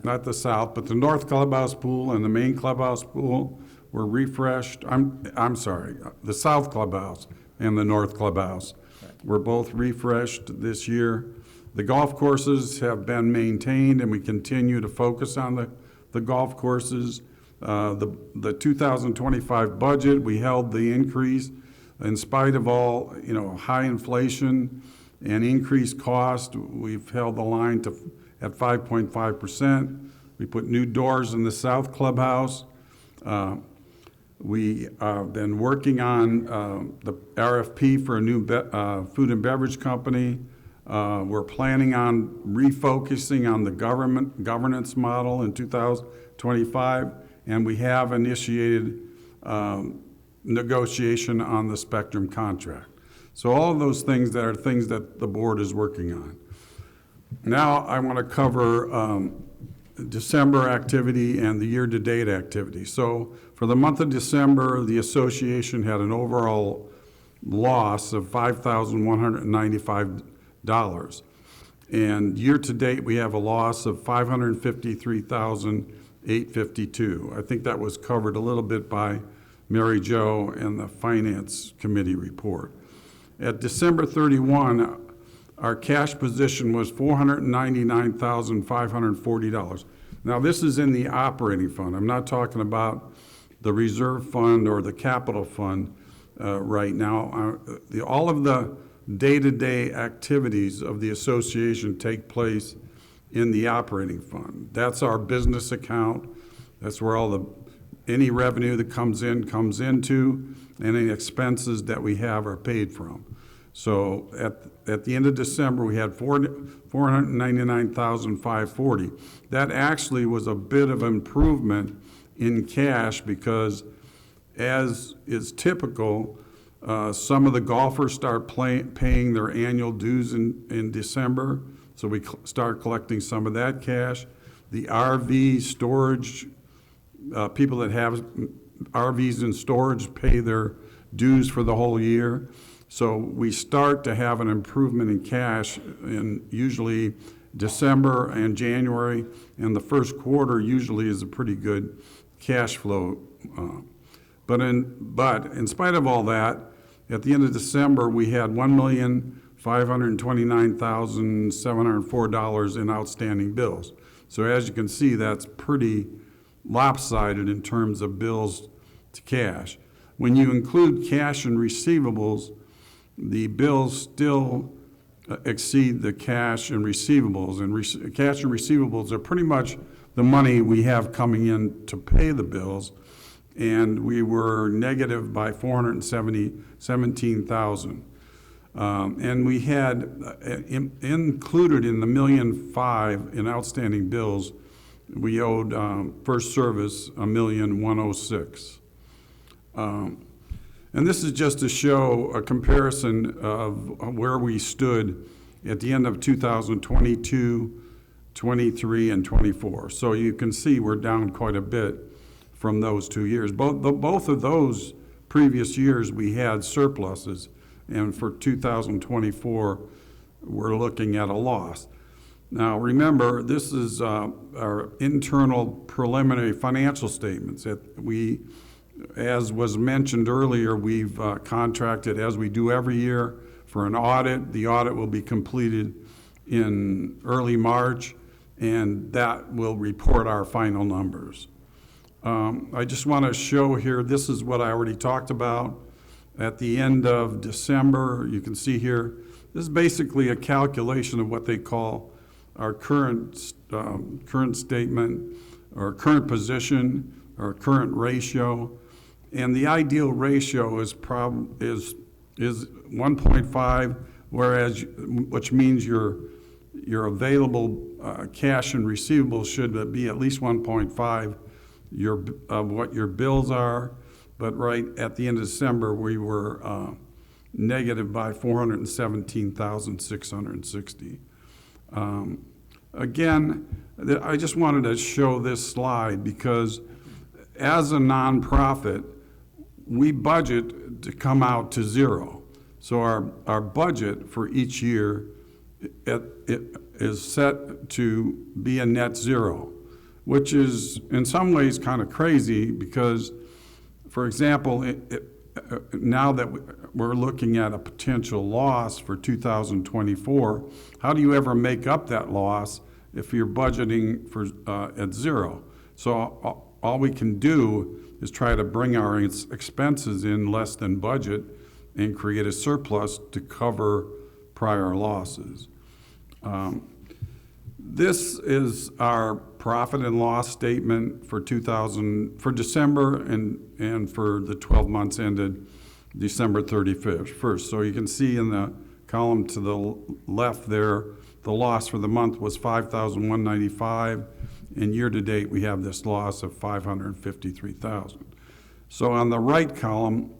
not the south, but the north clubhouse pool and the main clubhouse pool were refreshed. I'm sorry, the south clubhouse and the north clubhouse were both refreshed this year. The golf courses have been maintained, and we continue to focus on the golf courses. The 2025 budget, we held the increase in spite of all, you know, high inflation and increased cost. We've held the line at 5.5%. We put new doors in the south clubhouse. We have been working on the RFP for a new food and beverage company. We're planning on refocusing on the governance model in 2025, and we have initiated negotiation on the Spectrum contract. So all of those things that are things that the board is working on. Now I want to cover December activity and the year-to-date activity. So for the month of December, the association had an overall loss of $5,195. And year-to-date, we have a loss of $553,852. I think that was covered a little bit by Mary Jo and the Finance Committee report. At December 31, our cash position was $499,540. Now, this is in the operating fund. I'm not talking about the reserve fund or the capital fund right now. All of the day-to-day activities of the association take place in the operating fund. That's our business account. That's where any revenue that comes into, and any expenses that we have are paid from. So at the end of December, we had $499,540. That actually was a bit of improvement in cash because, as is typical, some of the golfers start paying their annual dues in December, so we start collecting some of that cash. The RV storage, people that have RVs in storage pay their dues for the whole year. So we start to have an improvement in cash in usually December and January, and the first quarter usually is a pretty good cash flow. But in spite of all that, at the end of December, we had $1,529,704 in outstanding bills. So as you can see, that's pretty lopsided in terms of bills to cash. When you include cash and receivables, the bills still exceed the cash and receivables. And cash and receivables are pretty much the money we have coming in to pay the bills. And we were negative by $417,000. And we had included in the $1.5 million in outstanding bills, we owed First Service $1,106,000. And this is just to show a comparison of where we stood at the end of 2022, 23, and 24. So you can see we're down quite a bit from those 2 years. Both of those previous years we had surpluses, and for 2024, we're looking at a loss. Now, remember, this is our internal preliminary financial statements. As was mentioned earlier, we've contracted, as we do every year, for an audit. The audit will be completed in early March, and that will report our final numbers. I just want to show here, this is what I already talked about. At the end of December, you can see here, this is basically a calculation of what they call our current statement, or current position, or current ratio. And the ideal ratio is 1.5, whereas, which means your available cash and receivables should be at least 1.5 of what your bills are. But right at the end of December, we were negative by $417,660. Again, I just wanted to show this slide because as a nonprofit, we budget to come out to zero. So our budget for each year it is set to be a net zero, which is in some ways kind of crazy because, for example, now that we're looking at a potential loss for 2024, how do you ever make up that loss if you're budgeting for at zero? So all we can do is try to bring our expenses in less than budget and create a surplus to cover prior losses. This is our profit and loss statement for December and for the 12 months ended December 31st. So you can see in the column to the left there, the loss for the month was $5,195, and year to date we have this loss of $553,000. So on the right column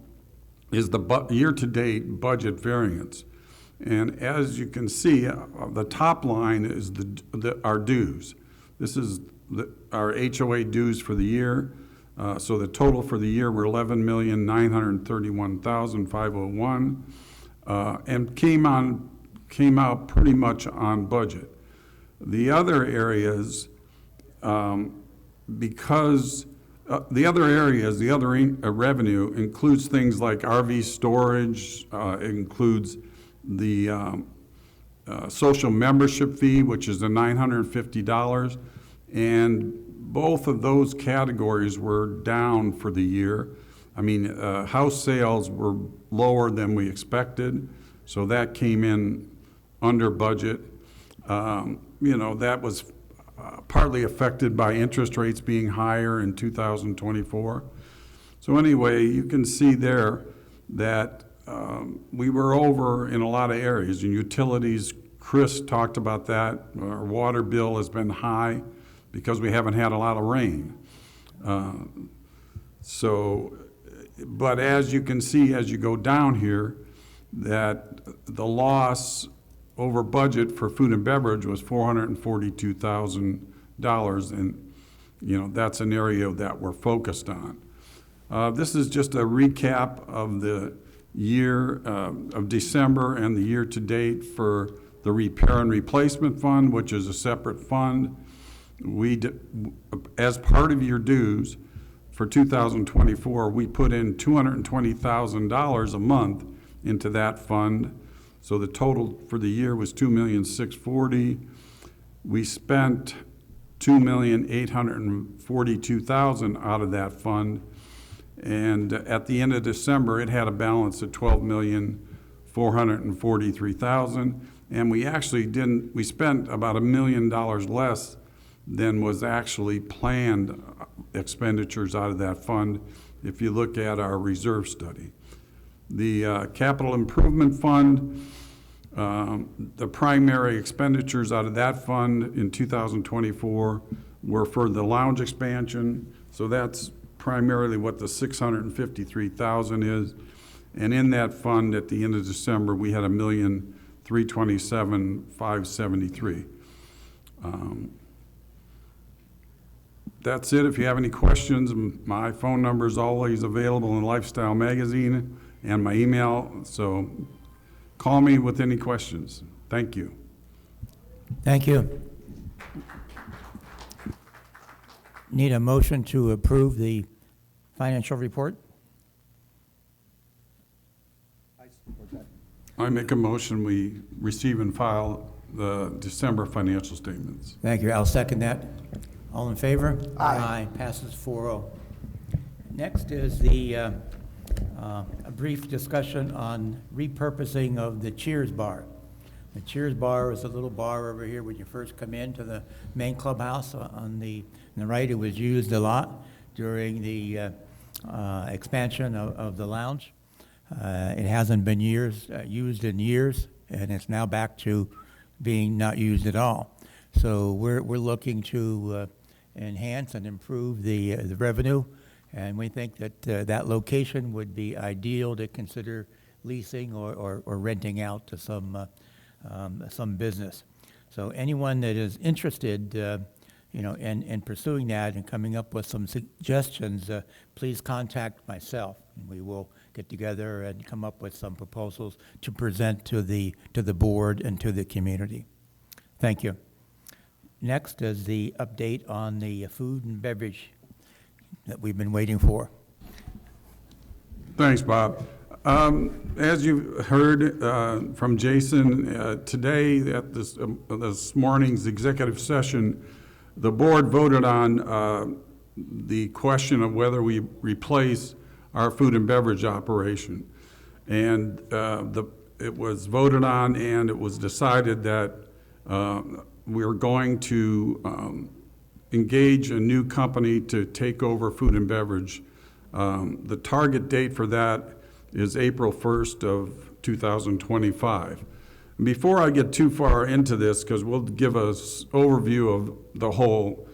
is the year to date budget variance. And as you can see, the top line is our dues. This is our HOA dues for the year. So the total for the year were $11,931,501, and came out pretty much on budget. The other areas, the other revenue includes things like RV storage, it includes the social membership fee, which is the $950, and both of those categories were down for the year. I mean, house sales were lower than we expected, so that came in under budget. That was partly affected by interest rates being higher in 2024. So anyway, you can see there that we were over in a lot of areas. In utilities, Chris talked about that. Our water bill has been high because we haven't had a lot of rain. But as you can see, as you go down here, that the loss over budget for food and beverage was $442,000, and that's an area that we're focused on. This is just a recap of the year of December and the year to date for the repair and replacement fund, which is a separate fund. As part of your dues for 2024, we put in $220,000 a month into that fund. So the total for the year was $2,640,000. We spent $2,842,000 out of that fund. And at the end of December, it had a balance of $12,443,000. And we spent about $1 million less than was actually planned expenditures out of that fund if you look at our reserve study. The capital improvement fund, the primary expenditures out of that fund in 2024 were for the lounge expansion. So that's primarily what the $653,000 is. And in that fund at the end of December, we had $1,327,573. That's it. If you have any questions, my phone number is always available in Lifestyle Magazine and my email. So call me with any questions. Thank you. Thank you. Need a motion to approve the financial report? I make a motion, we receive and file the December financial statements. Thank you. I'll second that. All in favor? Aye. Passes 4-0. Next is a brief discussion on repurposing of the Cheers Bar. The Cheers Bar is a little bar over here when you first come into the main clubhouse on the right. It was used a lot during the expansion of the lounge. It hasn't been used in years, and it's now back to being not used at all. So we're looking to enhance and improve the revenue, and we think that that location would be ideal to consider leasing or renting out to some business. So anyone that is interested, in pursuing that and coming up with some suggestions, please contact myself, and we will get together and come up with some proposals to present to the board and to the community. Thank you. Next is the update on the food and beverage that we've been waiting for. Thanks, Bob. As you heard from Jason, today at this morning's executive session, the board voted on the question of whether we replace our food and beverage operation. And it was voted on, and it was decided that we're going to engage a new company to take over food and beverage. The target date for that is April 1st of 2025. Before I get too far into this, because we'll give us overview of the whole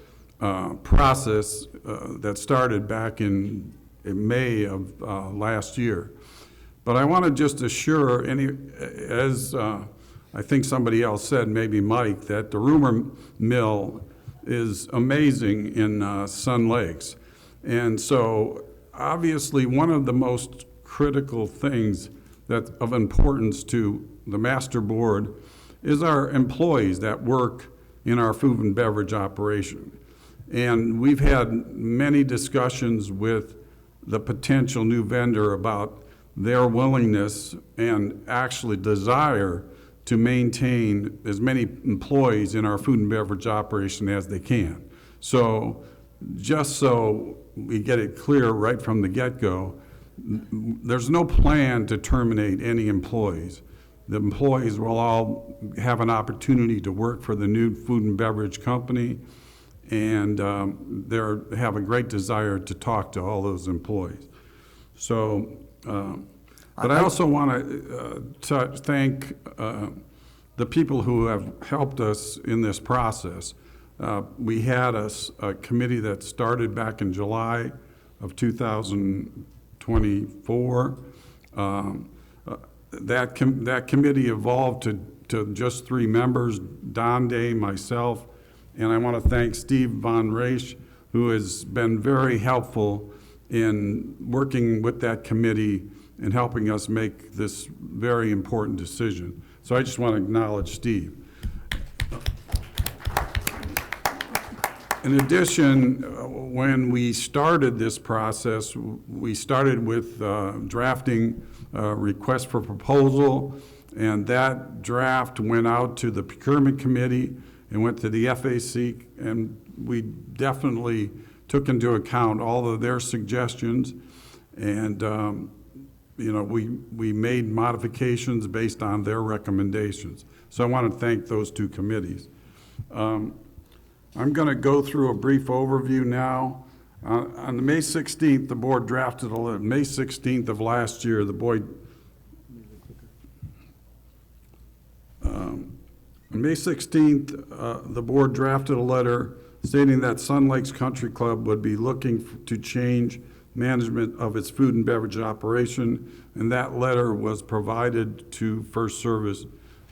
process that started back in May of last year. But I want to just assure as I think somebody else said, maybe Mike, that the rumor mill is amazing in Sun Lakes. And so obviously one of the most critical things that's of importance to the master board is our employees that work in our food and beverage operation. And we've had many discussions with the potential new vendor about their willingness and actually desire to maintain as many employees in our food and beverage operation as they can. So just so we get it clear right from the get-go, there's no plan to terminate any employees. The employees will all have an opportunity to work for the new food and beverage company, and they have a great desire to talk to all those employees. So, but I also want to thank the people who have helped us in this process. We had a committee that started back in July of 2024. That committee evolved to just 3 members, Don Day, myself, and I want to thank Steve Von Reich, who has been very helpful in working with that committee and helping us make this very important decision. So I just want to acknowledge Steve. In addition, when we started this process, we started with drafting a request for proposal, and that draft went out to the procurement committee and went to the FAC, and we definitely took into account all of their suggestions, and we made modifications based on their recommendations. So I want to thank those 2 committees. I'm going to go through a brief overview now. On the May 16th, the board drafted a letter. May 16th of last year, the board. On May 16th, the board drafted a letter stating that Sun Lakes Country Club would be looking to change management of its food and beverage operation, and that letter was provided to First Service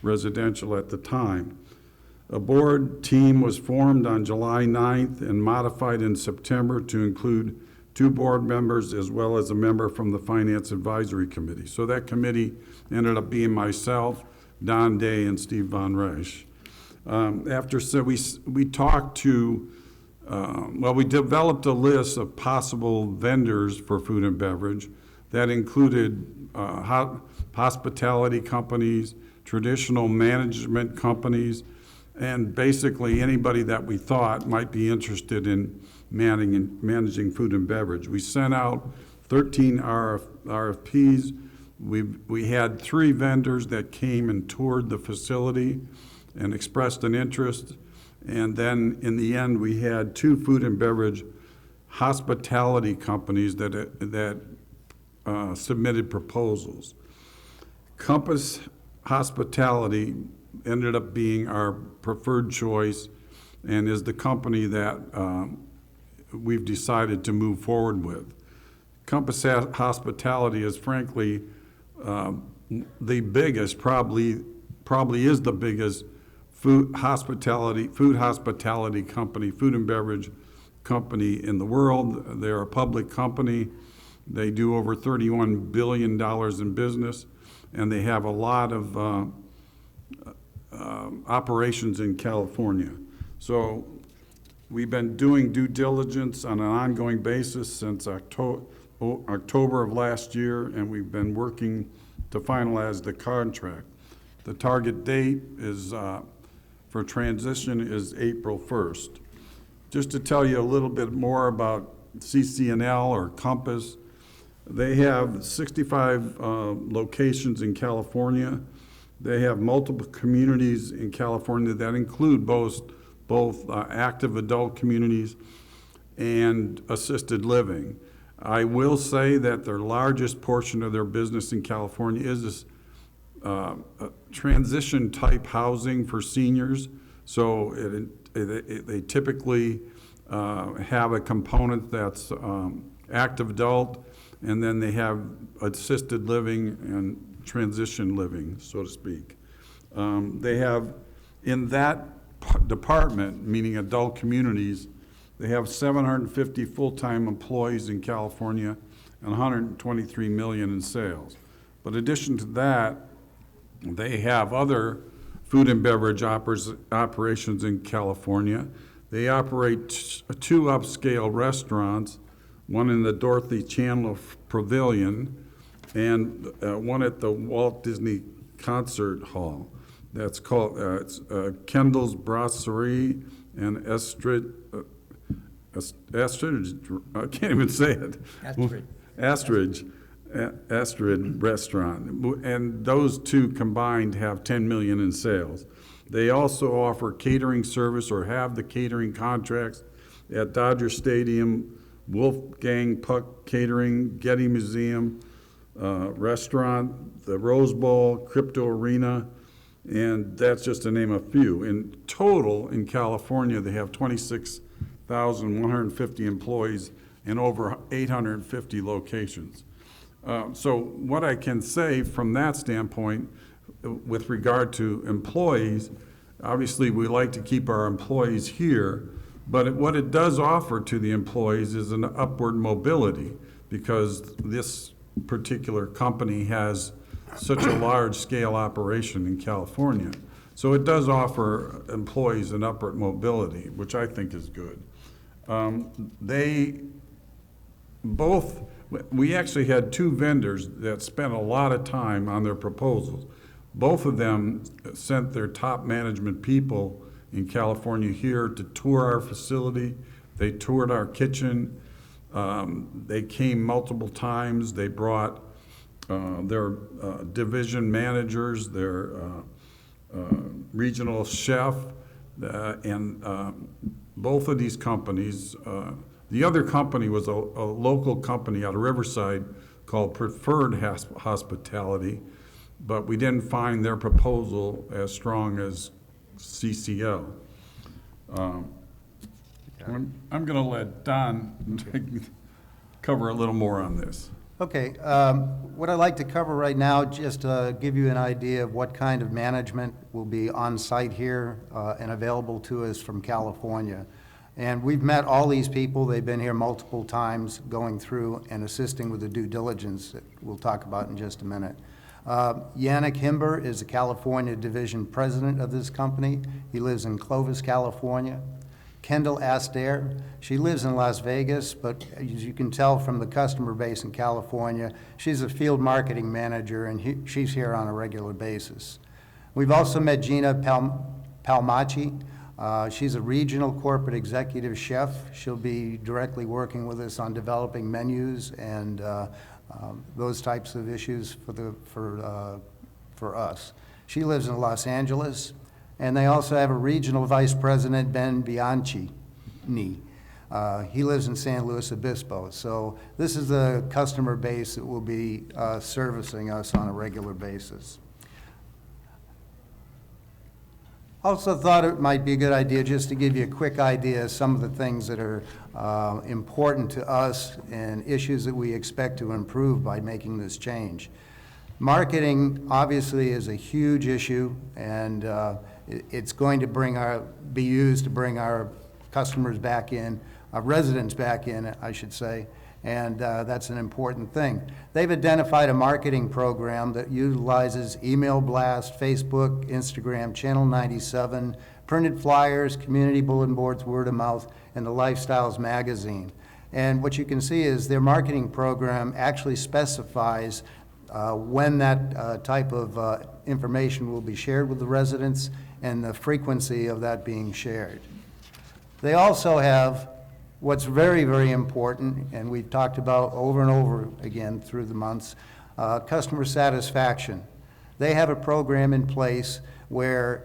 Residential at the time. A board team was formed on July 9th and modified in September to include 2 board members, as well as a member from the Finance Advisory Committee. So that committee ended up being myself, Don Day, and Steve Von Reich. We talked to, we developed a list of possible vendors for food and beverage that included hospitality companies, traditional management companies, and basically anybody that we thought might be interested in managing food and beverage. We sent out 13 RFPs. We had 3 vendors that came and toured the facility and expressed an interest. And then in the end, we had 2 food and beverage hospitality companies that submitted proposals. Compass Hospitality ended up being our preferred choice and is the company that we've decided to move forward with. Compass Hospitality is frankly the biggest, probably is the biggest food hospitality company, food and beverage company in the world. They're a public company. They do over $31 billion in business, and they have a lot of operations in California. So we've been doing due diligence on an ongoing basis since October of last year, and we've been working to finalize the contract. The target date is for transition is April 1st. Just to tell you a little bit more about CC&L or Compass, they have 65 locations in California. They have multiple communities in California that include both active adult communities and assisted living. I will say that their largest portion of their business in California is this transition type housing for seniors. So they typically have a component that's active adult, and then they have assisted living and transition living, so to speak. They have, in that department, meaning adult communities, they have 750 full-time employees in California and 123 million in sales. But in addition to that, they have other food and beverage operations in California. They operate 2 upscale restaurants, one in the Dorothy Chandler Pavilion and one at the Walt Disney Concert Hall. That's called Kendall's Brasserie and Estridge, I can't even say it. Astrid Restaurant. And those 2 combined have 10 million in sales. They also offer catering service or have the catering contracts at Dodger Stadium, Wolfgang Puck Catering, Getty Museum Restaurant, the Rose Bowl, Crypto Arena, and that's just to name a few. In total, in California, they have 26,150 employees in over 850 locations. So what I can say from that standpoint, with regard to employees, obviously we like to keep our employees here, but what it does offer to the employees is an upward mobility, because this particular company has such a large-scale operation in California. So it does offer employees an upward mobility, which I think is good. We actually had 2 vendors that spent a lot of time on their proposals. Both of them sent their top management people in California here to tour our facility. They toured our kitchen. They came multiple times. They brought their division managers, their regional chef, and both of these companies, the other company was a local company out of Riverside called Preferred Hospitality, but we didn't find their proposal as strong as CCL. I'm going to let Don cover a little more on this. Okay, what I'd like to cover right now, just to give you an idea of what kind of management will be on site here and available to us from California. And we've met all these people. They've been here multiple times, going through and assisting with the due diligence that we'll talk about in just a minute. Yannick Himber is the California Division President of this company. He lives in Clovis, California. Kendall Astaire, she lives in Las Vegas, but as you can tell from the customer base in California, she's a field marketing manager, and she's here on a regular basis. We've also met Gina Palmacci. She's a regional corporate executive chef. She'll be directly working with us on developing menus and those types of issues for us. She lives in Los Angeles. And they also have a regional vice president, Ben Bianchi. He lives in San Luis Obispo. So this is the customer base that will be servicing us on a regular basis. Also thought it might be a good idea just to give you a quick idea of some of the things that are important to us and issues that we expect to improve by making this change. Marketing obviously is a huge issue, and it's going to be used to bring our customers back in, our residents back in, I should say, and that's an important thing. They've identified a marketing program that utilizes email blast, Facebook, Instagram, Channel 97, printed flyers, community bulletin boards, word of mouth, and the Lifestyles magazine. And what you can see is their marketing program actually specifies when that type of information will be shared with the residents and the frequency of that being shared. They also have what's very, very important, and we've talked about over and over again through the months, customer satisfaction. They have a program in place where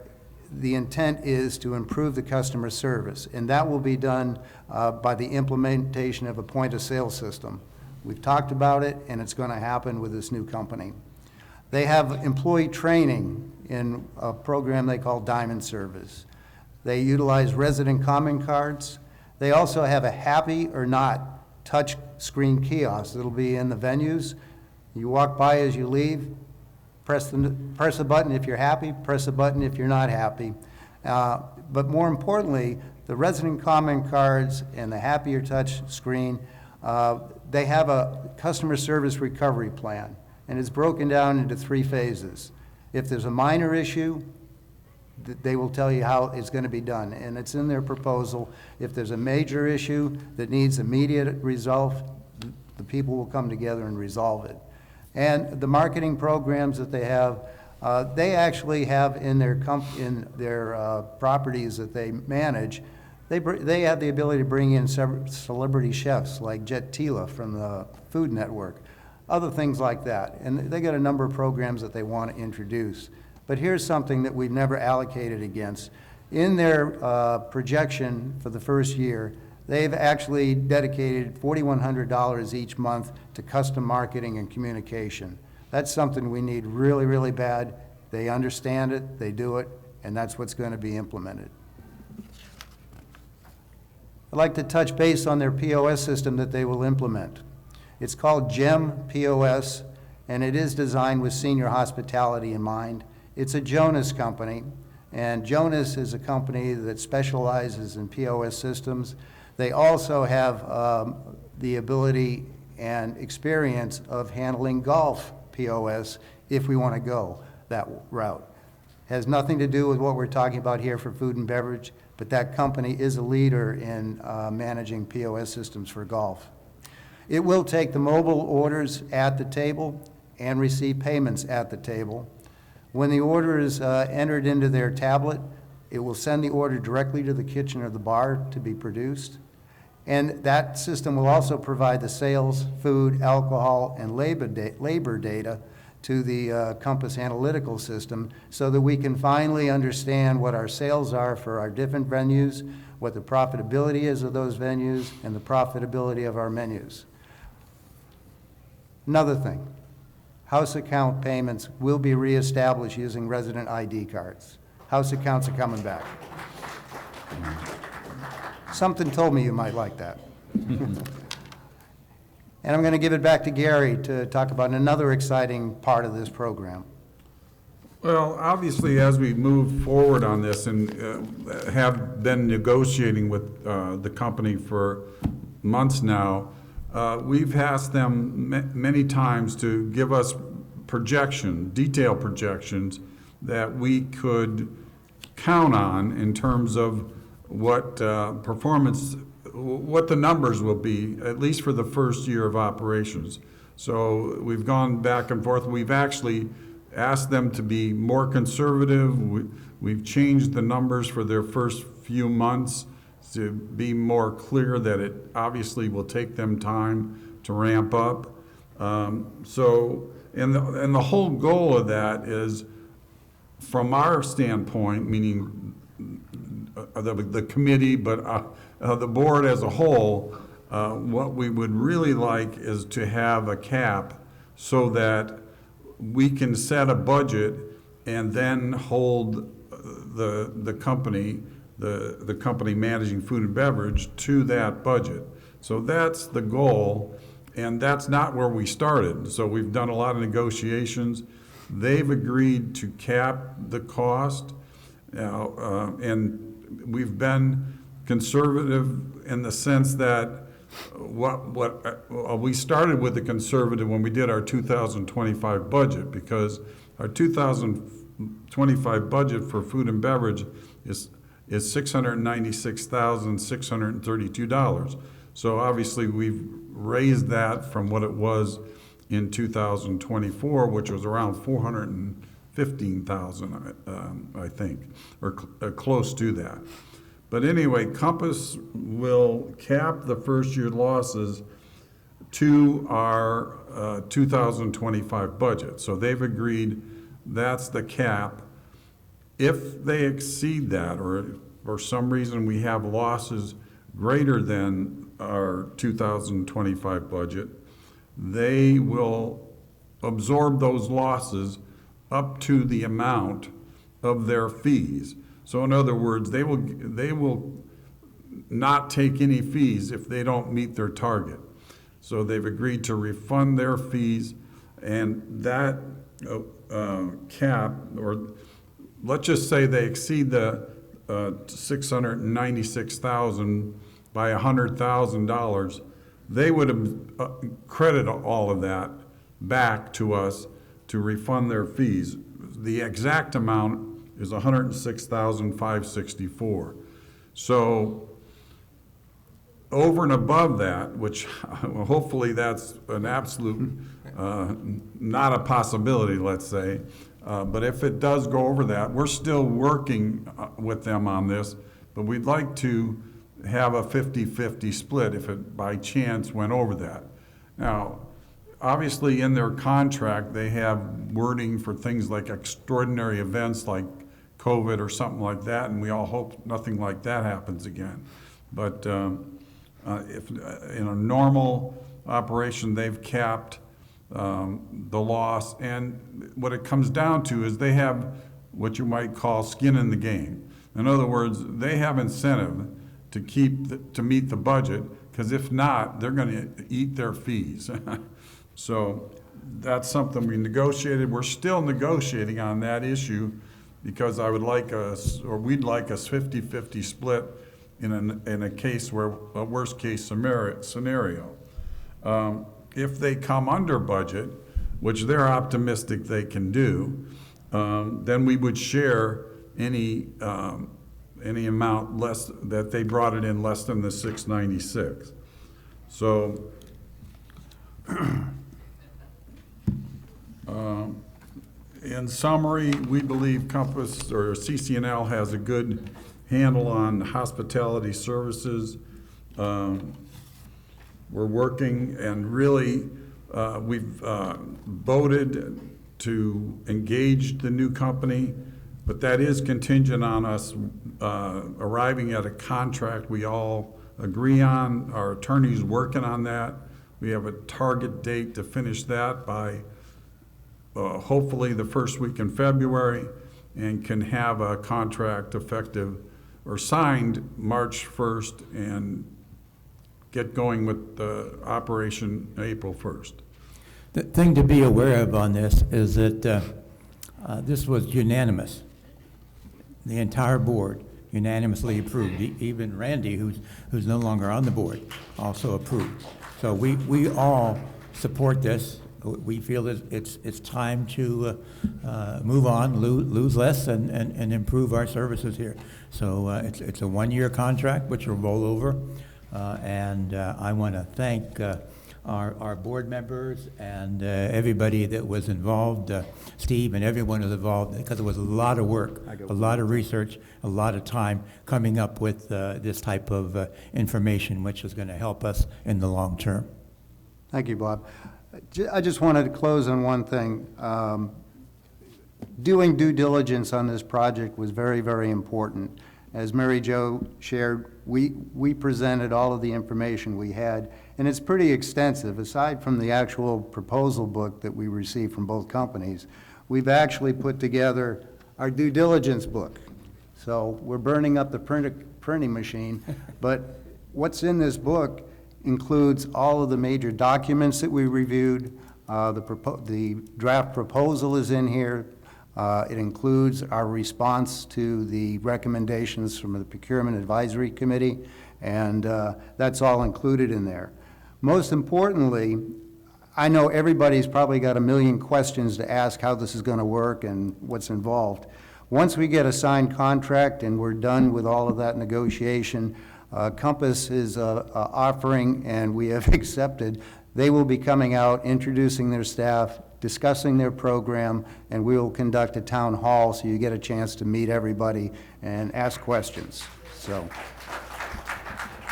the intent is to improve the customer service, and that will be done by the implementation of a point-of-sale system. We've talked about it, and it's going to happen with this new company. They have employee training in a program they call Diamond Service. They utilize resident comment cards. They also have a happy or not touch screen kiosk that'll be in the venues. You walk by as you leave, press the button if you're happy, press the button if you're not happy. But more importantly, the resident comment cards and the happy or touch screen, they have a customer service recovery plan, and it's broken down into 3 phases. If there's a minor issue, they will tell you how it's going to be done, and it's in their proposal. If there's a major issue that needs immediate resolve, the people will come together and resolve it. And the marketing programs that they have, they actually have in their properties that they manage, they have the ability to bring in celebrity chefs like Jet Tila from the Food Network, other things like that. And they got a number of programs that they want to introduce. But here's something that we've never allocated against. In their projection for the first year, they've actually dedicated $4,100 each month to custom marketing and communication. That's something we need really, really bad. They understand it, they do it, and that's what's going to be implemented. I'd like to touch base on their POS system that they will implement. It's called GEM POS, and it is designed with senior hospitality in mind. It's a Jonas company, and Jonas is a company that specializes in POS systems. They also have the ability and experience of handling golf POS if we want to go that route. Has nothing to do with what we're talking about here for food and beverage, but that company is a leader in managing POS systems for golf. It will take the mobile orders at the table and receive payments at the table. When the order is entered into their tablet, it will send the order directly to the kitchen or the bar to be produced. And that system will also provide the sales, food, alcohol, and labor data to the Compass analytical system so that we can finally understand what our sales are for our different venues, what the profitability is of those venues, and the profitability of our menus. Another thing, house account payments will be reestablished using resident ID cards. House accounts are coming back. Something told me you might like that. And I'm going to give it back to Gary to talk about another exciting part of this program. Well, obviously, as we move forward on this and have been negotiating with the company for months now, we've asked them many times to give us detailed projections that we could count on in terms of what what the numbers will be, at least for the first year of operations. So we've gone back and forth. We've actually asked them to be more conservative. We've changed the numbers for their first few months to be more clear that it obviously will take them time to ramp up. And the whole goal of that is, from our standpoint, meaning the committee, but the board as a whole, what we would really like is to have a cap so that we can set a budget and then hold the company managing food and beverage to that budget. So that's the goal, and that's not where we started. So we've done a lot of negotiations. They've agreed to cap the cost, and we've been conservative in the sense that we started with the conservative when we did our 2025 budget, because our 2025 budget for food and beverage is $696,632. So obviously we've raised that from what it was in 2024, which was around $415,000, I think, or close to that. But anyway, Compass will cap the first year losses to our 2025 budget. So they've agreed that's the cap. If they exceed that, or for some reason we have losses greater than our 2025 budget, they will absorb those losses up to the amount of their fees. So in other words, they will not take any fees if they don't meet their target. So they've agreed to refund their fees, and that cap, or let's just say they exceed the $696,000 by $100,000, they would credit all of that back to us to refund their fees. The exact amount is $106,564. So over and above that, which hopefully that's an absolute, not a possibility, let's say, but if it does go over that, we're still working with them on this, but we'd like to have a 50-50 split if it by chance went over that. Now, obviously in their contract, they have wording for things like extraordinary events like COVID or something like that, and we all hope nothing like that happens again. But if in a normal operation, they've capped the loss, and what it comes down to is they have what you might call skin in the game. In other words, they have incentive to meet the budget, because if not, they're going to eat their fees. So that's something we negotiated. We're still negotiating on that issue, because I would like us, or we'd like us 50-50 split in a case where, a worst case scenario. If they come under budget, which they're optimistic they can do, then we would share any amount less that they brought it in less than the 696. So in summary, we believe Compass or CC&L has a good handle on hospitality services. We're working, and really we've voted to engage the new company, but that is contingent on us arriving at a contract we all agree on. Our attorney's working on that. We have a target date to finish that by hopefully the first week in February, and can have a contract effective or signed March 1st and get going with the operation April 1st. The thing to be aware of on this is that This was unanimous. The entire board unanimously approved. Even Randy, who's no longer on the board, also approved. So we all support this. We feel that it's time to move on, lose less, and improve our services here. So it's a one-year contract, which will roll over. And I want to thank our board members and everybody that was involved, Steve and everyone was involved, because it was a lot of work, a lot of research, a lot of time coming up with this type of information, which is going to help us in the long term. Thank you, Bob. I just wanted to close on one thing. Doing due diligence on this project was very, very important. As Mary Jo shared, we presented all of the information we had, and it's pretty extensive. Aside from the actual proposal book that we received from both companies, we've actually put together our due diligence book. So we're burning up the printing machine, but what's in this book includes all of the major documents that we reviewed. The draft proposal is in here. It includes our response to the recommendations from the Procurement Advisory Committee, and that's all included in there. Most importantly, I know everybody's probably got a million questions to ask how this is going to work and what's involved. Once we get a signed contract and we're done with all of that negotiation, Compass is offering, and we have accepted, they will be coming out, introducing their staff, discussing their program, and we will conduct a town hall so you get a chance to meet everybody and ask questions. So,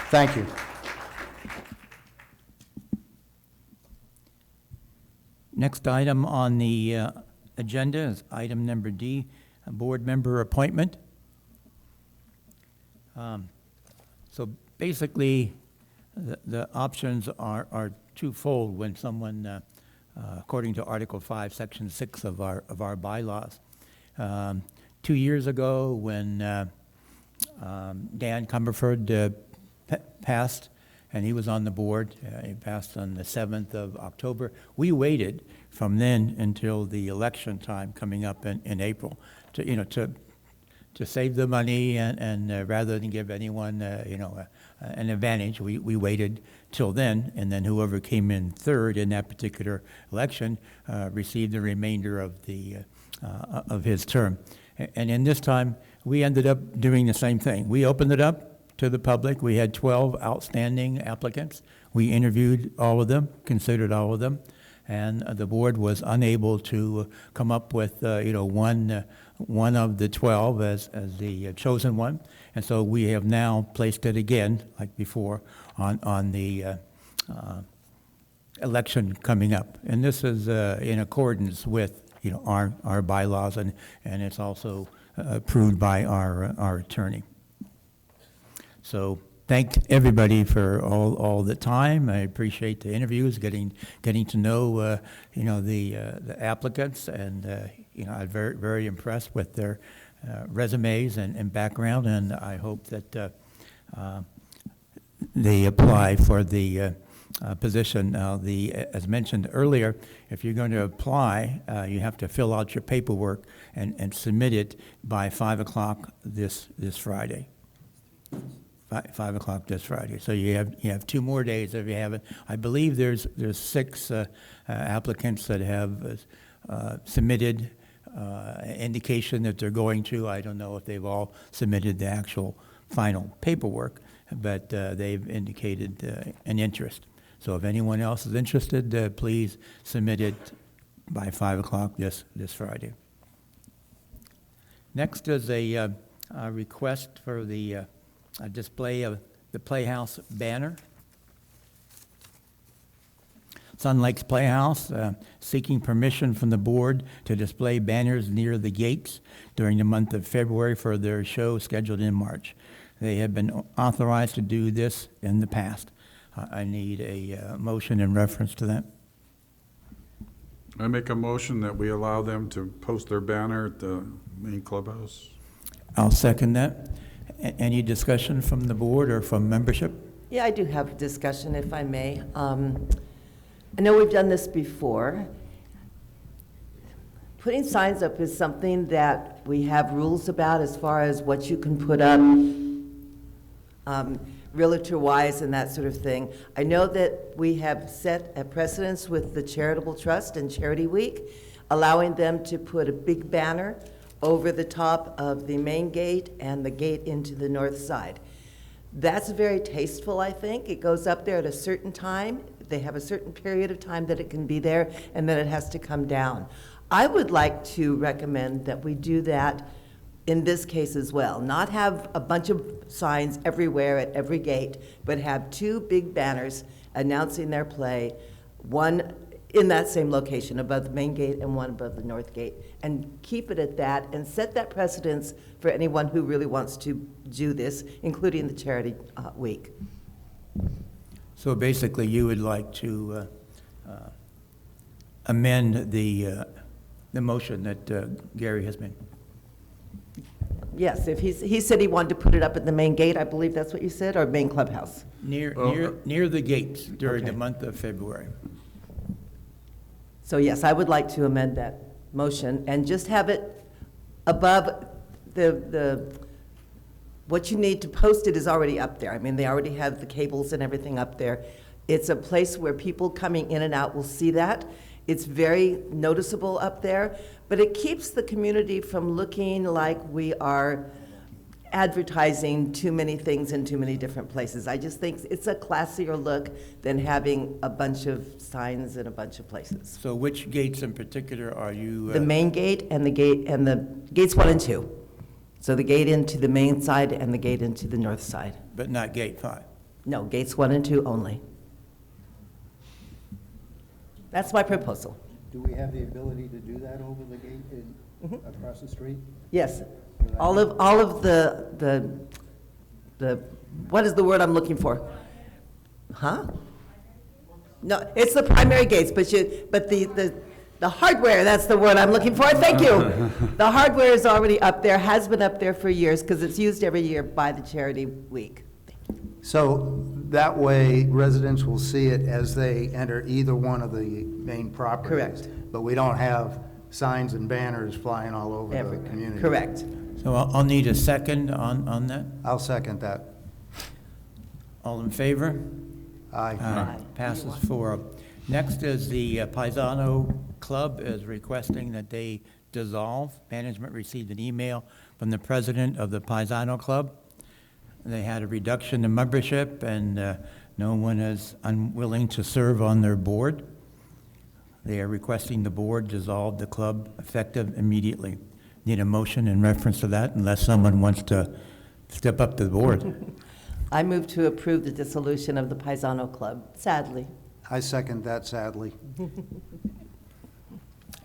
thank you. Next item on the agenda is item number D, a board member appointment. So basically, the options are twofold when someone, according to Article 5, Section 6 of our bylaws. 2 years ago, when Dan Cumberford passed, and he was on the board, he passed on the 7th of October, we waited from then until the election time coming up in April to save the money, and rather than give anyone an advantage, we waited till then, and then whoever came in third in that particular election received the remainder of his term. And in this time, we ended up doing the same thing. We opened it up to the public. We had 12 outstanding applicants. We interviewed all of them, considered all of them, and the board was unable to come up with one of the 12 as the chosen one, and so we have now placed it again, like before, on the election coming up. And this is in accordance with our bylaws, and it's also approved by our attorney. So thank everybody for all the time. I appreciate the interviews, getting to know the applicants, and I'm very, very impressed with their resumes and background, and I hope that they apply for the position. Now, as mentioned earlier, if you're going to apply, you have to fill out your paperwork and submit it by 5 o'clock this Friday. 5 o'clock this Friday. So you have 2 more days if you haven't. I believe there's 6 applicants that have submitted indication that they're going to. I don't know if they've all submitted the actual final paperwork, but they've indicated an interest. So if anyone else is interested, please submit it by 5 o'clock this Friday. Next is a request for the display of the Playhouse banner. Sun Lakes Playhouse seeking permission from the board to display banners near the gates during the month of February for their show scheduled in March. They have been authorized to do this in the past. I need a motion in reference to that. I make a motion that we allow them to post their banner at the main clubhouse. I'll second that. Any discussion from the board or from membership? Yeah, I do have a discussion, if I may. I know we've done this before. putting signs up is something that we have rules about as far as what you can put up, realtor-wise and that sort of thing. I know that we have set a precedence with the Charitable Trust and Charity Week, allowing them to put a big banner over the top of the main gate and the gate into the north side. That's very tasteful, I think. It goes up there at a certain time. They have a certain period of time that it can be there, and then it has to come down. I would like to recommend that we do that in this case as well. Not have a bunch of signs everywhere at every gate, but have two big banners announcing their play, one in that same location above the main gate and one above the north gate, and keep it at that and set that precedence for anyone who really wants to do this, including the Charity Week. So basically, you would like to amend the motion that Gary has made. Yes, if he said he wanted to put it up at the main gate, I believe that's what you said, or main clubhouse? Near the gates during the month of February. So yes, I would like to amend that motion and just have it above what you need to post it is already up there. I mean, they already have the cables and everything up there. It's a place where people coming in and out will see that. It's very noticeable up there, but it keeps the community from looking like we are advertising too many things in too many different places. I just think it's a classier look than having a bunch of signs in a bunch of places. So which gates in particular are you? The main gate and the gates 1 and 2. So the gate into the main side and the gate into the north side. But not gate 5? No, gates 1 and 2 only. That's my proposal. Do we have the ability to do that over the gate across the street? Yes. All of the what is the word I'm looking for? Huh? No, it's the primary gates, but the hardware, that's the word I'm looking for. Thank you. The hardware is already up there, has been up there for years, because it's used every year by the Charity Week. So that way residents will see it as they enter either one of the main properties. Correct. But we don't have signs and banners flying all over the community. Correct. So I'll need a second on that. I'll second that. All in favor? Aye. Passes 4-0. Next is the Paisano Club is requesting that they dissolve. Management received an email from the president of the Paisano Club. They had a reduction in membership, and no one is unwilling to serve on their board. They are requesting the board dissolve the club effective immediately. Need a motion in reference to that, unless someone wants to step up to the board. I move to approve the dissolution of the Paisano Club, sadly. I second that, sadly.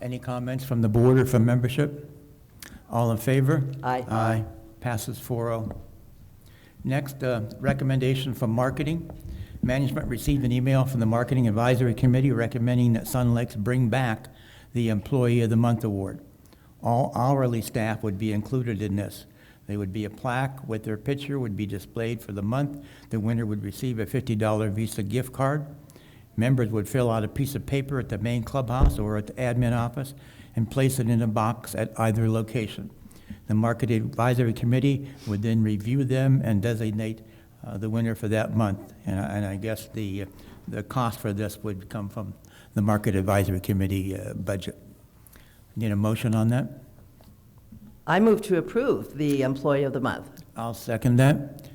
Any comments from the board or from membership? All in favor? Aye. Aye. Passes 4-0. Next, recommendation from marketing. Management received an email from the Marketing Advisory Committee recommending that Sun Lakes bring back the Employee of the Month Award. All hourly staff would be included in this. There would be a plaque with their picture would be displayed for the month. The winner would receive a $50 Visa gift card. Members would fill out a piece of paper at the main clubhouse or at the admin office and place it in a box at either location. The Market Advisory Committee would then review them and designate the winner for that month. And I guess the cost for this would come from the Market Advisory Committee budget. Need a motion on that? I move to approve the Employee of the Month. I'll second that.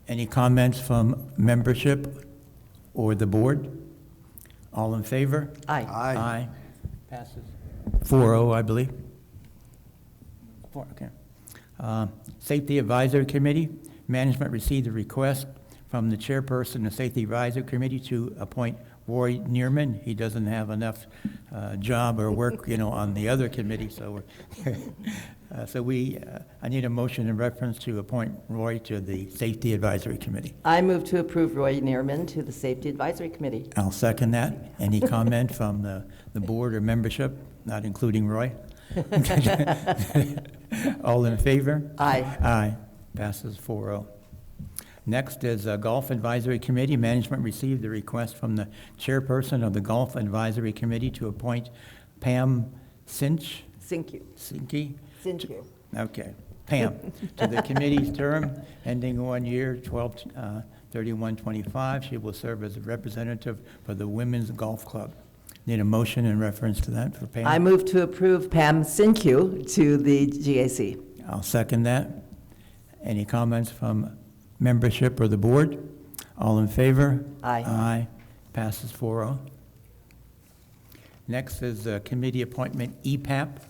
Any comments from membership or the board? All in favor? Aye. Aye. Passes 4-0, I believe. 4, okay. Safety Advisory Committee. Management received a request from the chairperson of the Safety Advisory Committee to appoint Roy Neerman. He doesn't have enough job or work, on the other committee, so I need a motion in reference to appoint Roy to the Safety Advisory Committee. I move to approve Roy Neerman to the Safety Advisory Committee. I'll second that. Any comment from the board or membership, not including Roy? All in favor? Aye. Aye. Passes 4-0. Next is Golf Advisory Committee. Management received a request from the chairperson of the Golf Advisory Committee to appoint Pam Cinch Thank you. Sinky? Thank you. Okay. Pam, to the committee's term ending 1 year, 12/31/25. She will serve as a representative for the Women's Golf Club. Need a motion in reference to that for Pam? I move to approve Pam Sinkyu to the GAC. I'll second that. Any comments from membership or the board? All in favor? Aye. Aye. Passes 4-0. Next is committee appointment EPAP.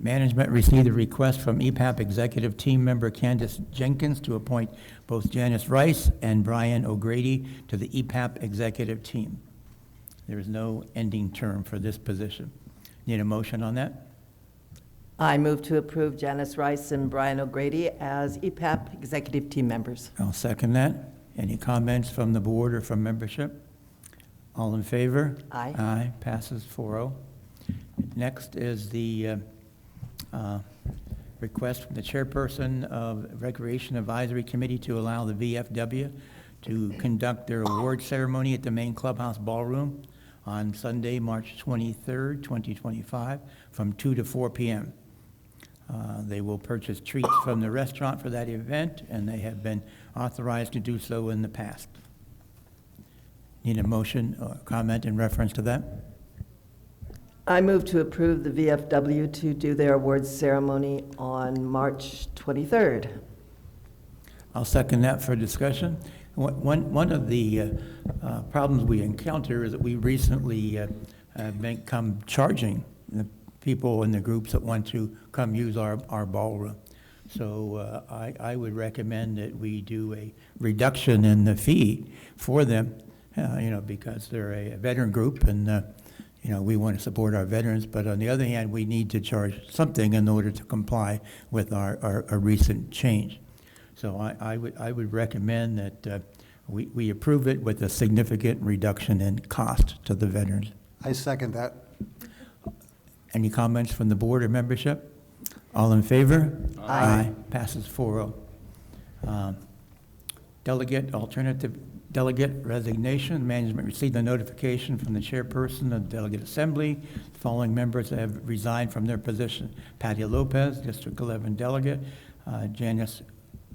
Management received a request from EPAP Executive Team Member Candace Jenkins to appoint both Janice Rice and Brian O'Grady to the EPAP Executive Team. There is no ending term for this position. Need a motion on that? I move to approve Janice Rice and Brian O'Grady as EPAP Executive Team members. I'll second that. Any comments from the board or from membership? All in favor? Aye. Aye, passes 4-0. Next is the request from the chairperson of Recreation Advisory Committee to allow the VFW to conduct their award ceremony at the main clubhouse ballroom on Sunday, March 23rd, 2025, from 2 to 4 p.m. They will purchase treats from the restaurant for that event, and they have been authorized to do so in the past. Need a motion or comment in reference to that? I move to approve the VFW to do their awards ceremony on March 23rd. I'll second that for discussion. One of the problems we encounter is that we recently come charging the people in the groups that want to come use our ballroom. So I would recommend that we do a reduction in the fee for them, because they're a veteran group and we want to support our veterans, but on the other hand, we need to charge something in order to comply with our recent change. So I would recommend that we approve it with a significant reduction in cost to the veterans. I second that. Any comments from the board or membership? All in favor? Aye. Passes 4-0. Alternative delegate resignation. Management received a notification from the chairperson of the Delegate Assembly. The following members have resigned from their position: Patty Lopez, District 11 delegate; Janice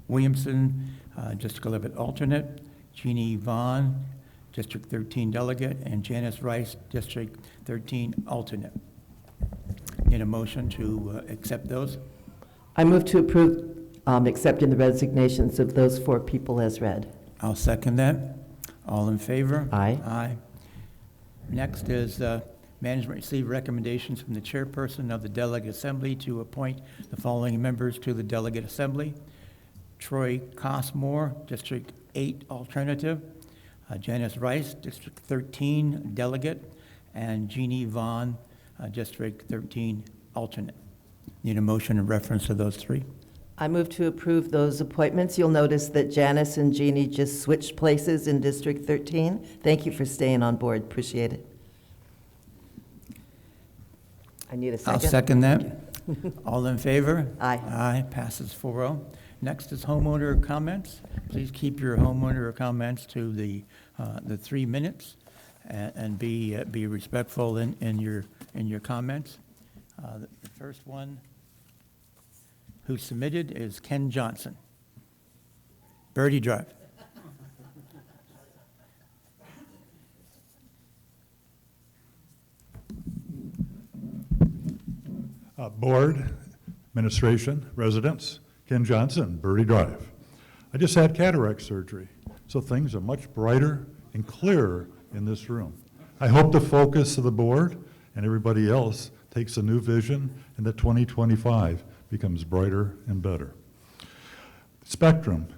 Williamson, District 11 alternate; Jeannie Vaughn, District 13 delegate; and Janice Rice, District 13 alternate. Need a motion to accept those? I move to approve accepting the resignations of those 4 people as read. I'll second that. All in favor? Aye. Aye. Next is management received recommendations from the chairperson of the Delegate Assembly to appoint the following members to the Delegate Assembly: Troy Cosmore, District 8 alternative; Janice Rice, District 13 delegate; and Jeannie Vaughn, District 13 alternate. Need a motion in reference to those 3? I move to approve those appointments. You'll notice that Janice and Jeannie just switched places in District 13. Thank you for staying on board. Appreciate it. I need a second. I'll second that. All in favor? Aye. Aye, passes 4-0. Next is homeowner comments. Please keep your homeowner comments to the 3 minutes and be respectful in your comments. The first one who submitted is Ken Johnson. Birdie Drive. Board, administration, residents, Ken Johnson, Birdie Drive. I just had cataract surgery, so things are much brighter and clearer in this room. I hope the focus of the board and everybody else takes a new vision and that 2025 becomes brighter and better. Spectrum,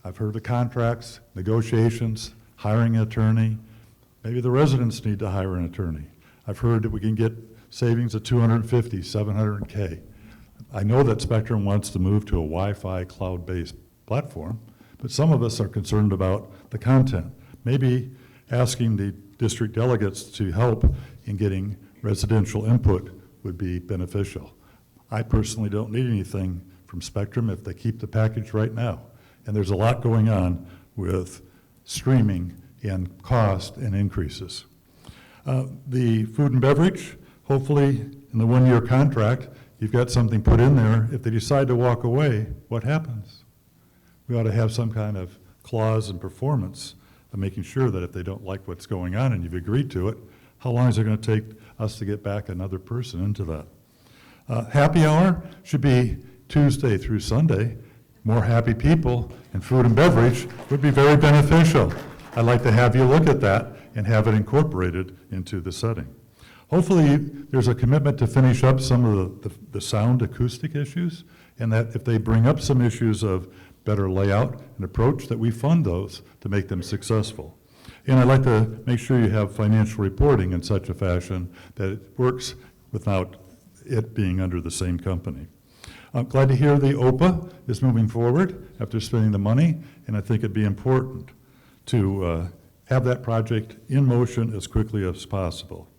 I've heard the contracts, negotiations, hiring an attorney. Maybe the residents need to hire an attorney. I've heard that we can get savings of $250, $700K. I know that Spectrum wants to move to a Wi-Fi cloud-based platform, but some of us are concerned about the content. Maybe asking the district delegates to help in getting residential input would be beneficial. I personally don't need anything from Spectrum if they keep the package right now. And there's a lot going on with streaming in cost and increases. The food and beverage, hopefully in the one-year contract, you've got something put in there. If they decide to walk away, what happens? We ought to have some kind of clause and performance of making sure that if they don't like what's going on and you've agreed to it, how long is it going to take us to get back another person into that? Happy hour should be Tuesday through Sunday. More happy people and food and beverage would be very beneficial. I'd like to have you look at that and have it incorporated into the setting. Hopefully, there's a commitment to finish up some of the sound acoustic issues, and that if they bring up some issues of better layout and approach, that we fund those to make them successful. And I'd like to make sure you have financial reporting in such a fashion that it works without it being under the same company. I'm glad to hear the OPA is moving forward after spending the money, and I think it'd be important to have that project in motion as quickly as possible.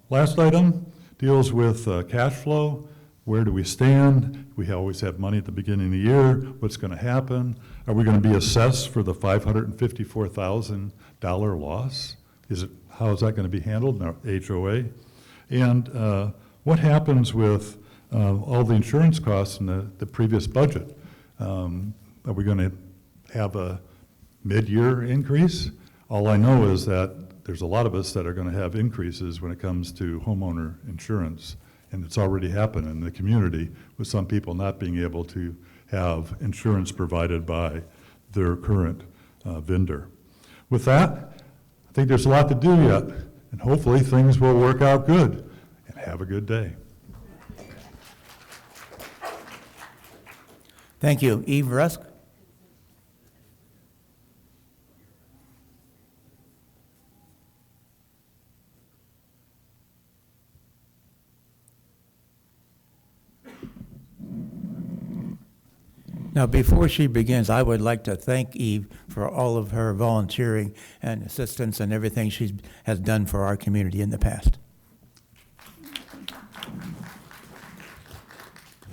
Last item deals with cash flow. Where do we stand? We always have money at the beginning of the year. What's going to happen? Are we going to be assessed for the $554,000 loss? How is that going to be handled in our HOA? And what happens with all the insurance costs in the previous budget? Are we going to have a mid-year increase? All I know is that there's a lot of us that are going to have increases when it comes to homeowner insurance, and it's already happened in the community with some people not being able to have insurance provided by their current vendor. With that, I think there's a lot to do yet, and hopefully things will work out good, and have a good day. Thank you. Eve Rusk? Now, before she begins, I would like to thank Eve for all of her volunteering and assistance and everything she has done for our community in the past.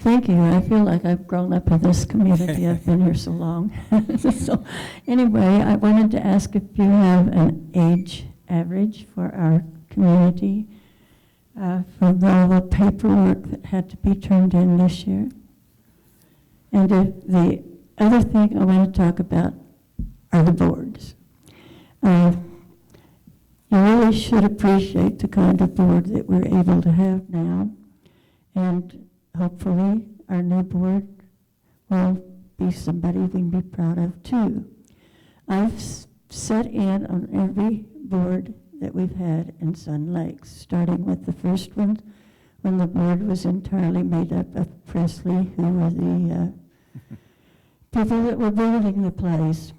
Thank you. I feel like I've grown up in this community. I've been here so long. So anyway, I wanted to ask if you have an age average for our community for all the paperwork that had to be turned in this year. And if the other thing I want to talk about are the boards. You really should appreciate the kind of board that we're able to have now. And hopefully our new board will be somebody we can be proud of too. I've sat in on every board that we've had in Sun Lakes, starting with the first one when the board was entirely made up of Presley, who were the people that were building the place.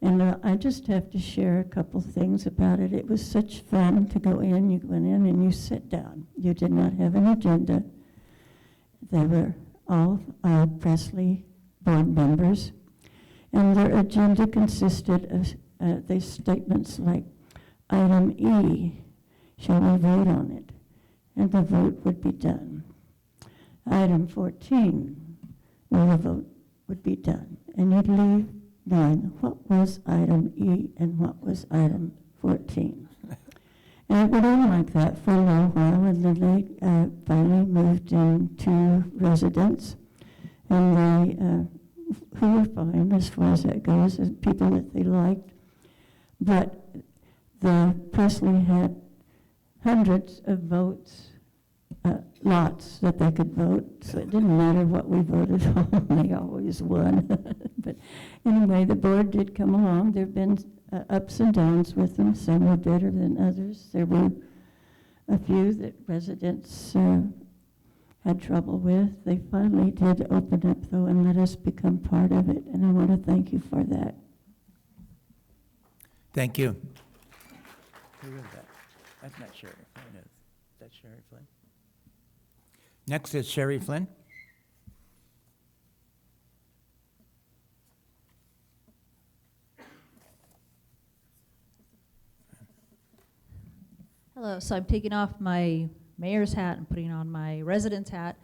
And I just have to share a couple things about it. It was such fun to go in. You went in and you sit down. You did not have an agenda. They were all Presley board members. And their agenda consisted of these statements like, item E, shall we vote on it? And the vote would be done. Item 14, well, the vote would be done. And you'd leave knowing what was item E and what was item 14. And it went on like that for a little while, and then they finally moved into residents. And they, who were fine as far as that goes, as people that they liked. But the Presley had hundreds of votes, lots that they could vote, so it didn't matter what we voted on, they always won. But anyway, the board did come along. There have been ups and downs with them. Some were better than others. There were a few that residents had trouble with. They finally did open up, though, and let us become part of it, and I want to thank you for that. Thank you. Who is that? That's not Sherry Flynn, is that Sherry Flynn? Next is Sherry Flynn. Hello, so I'm taking off my mayor's hat and putting on my resident's hat.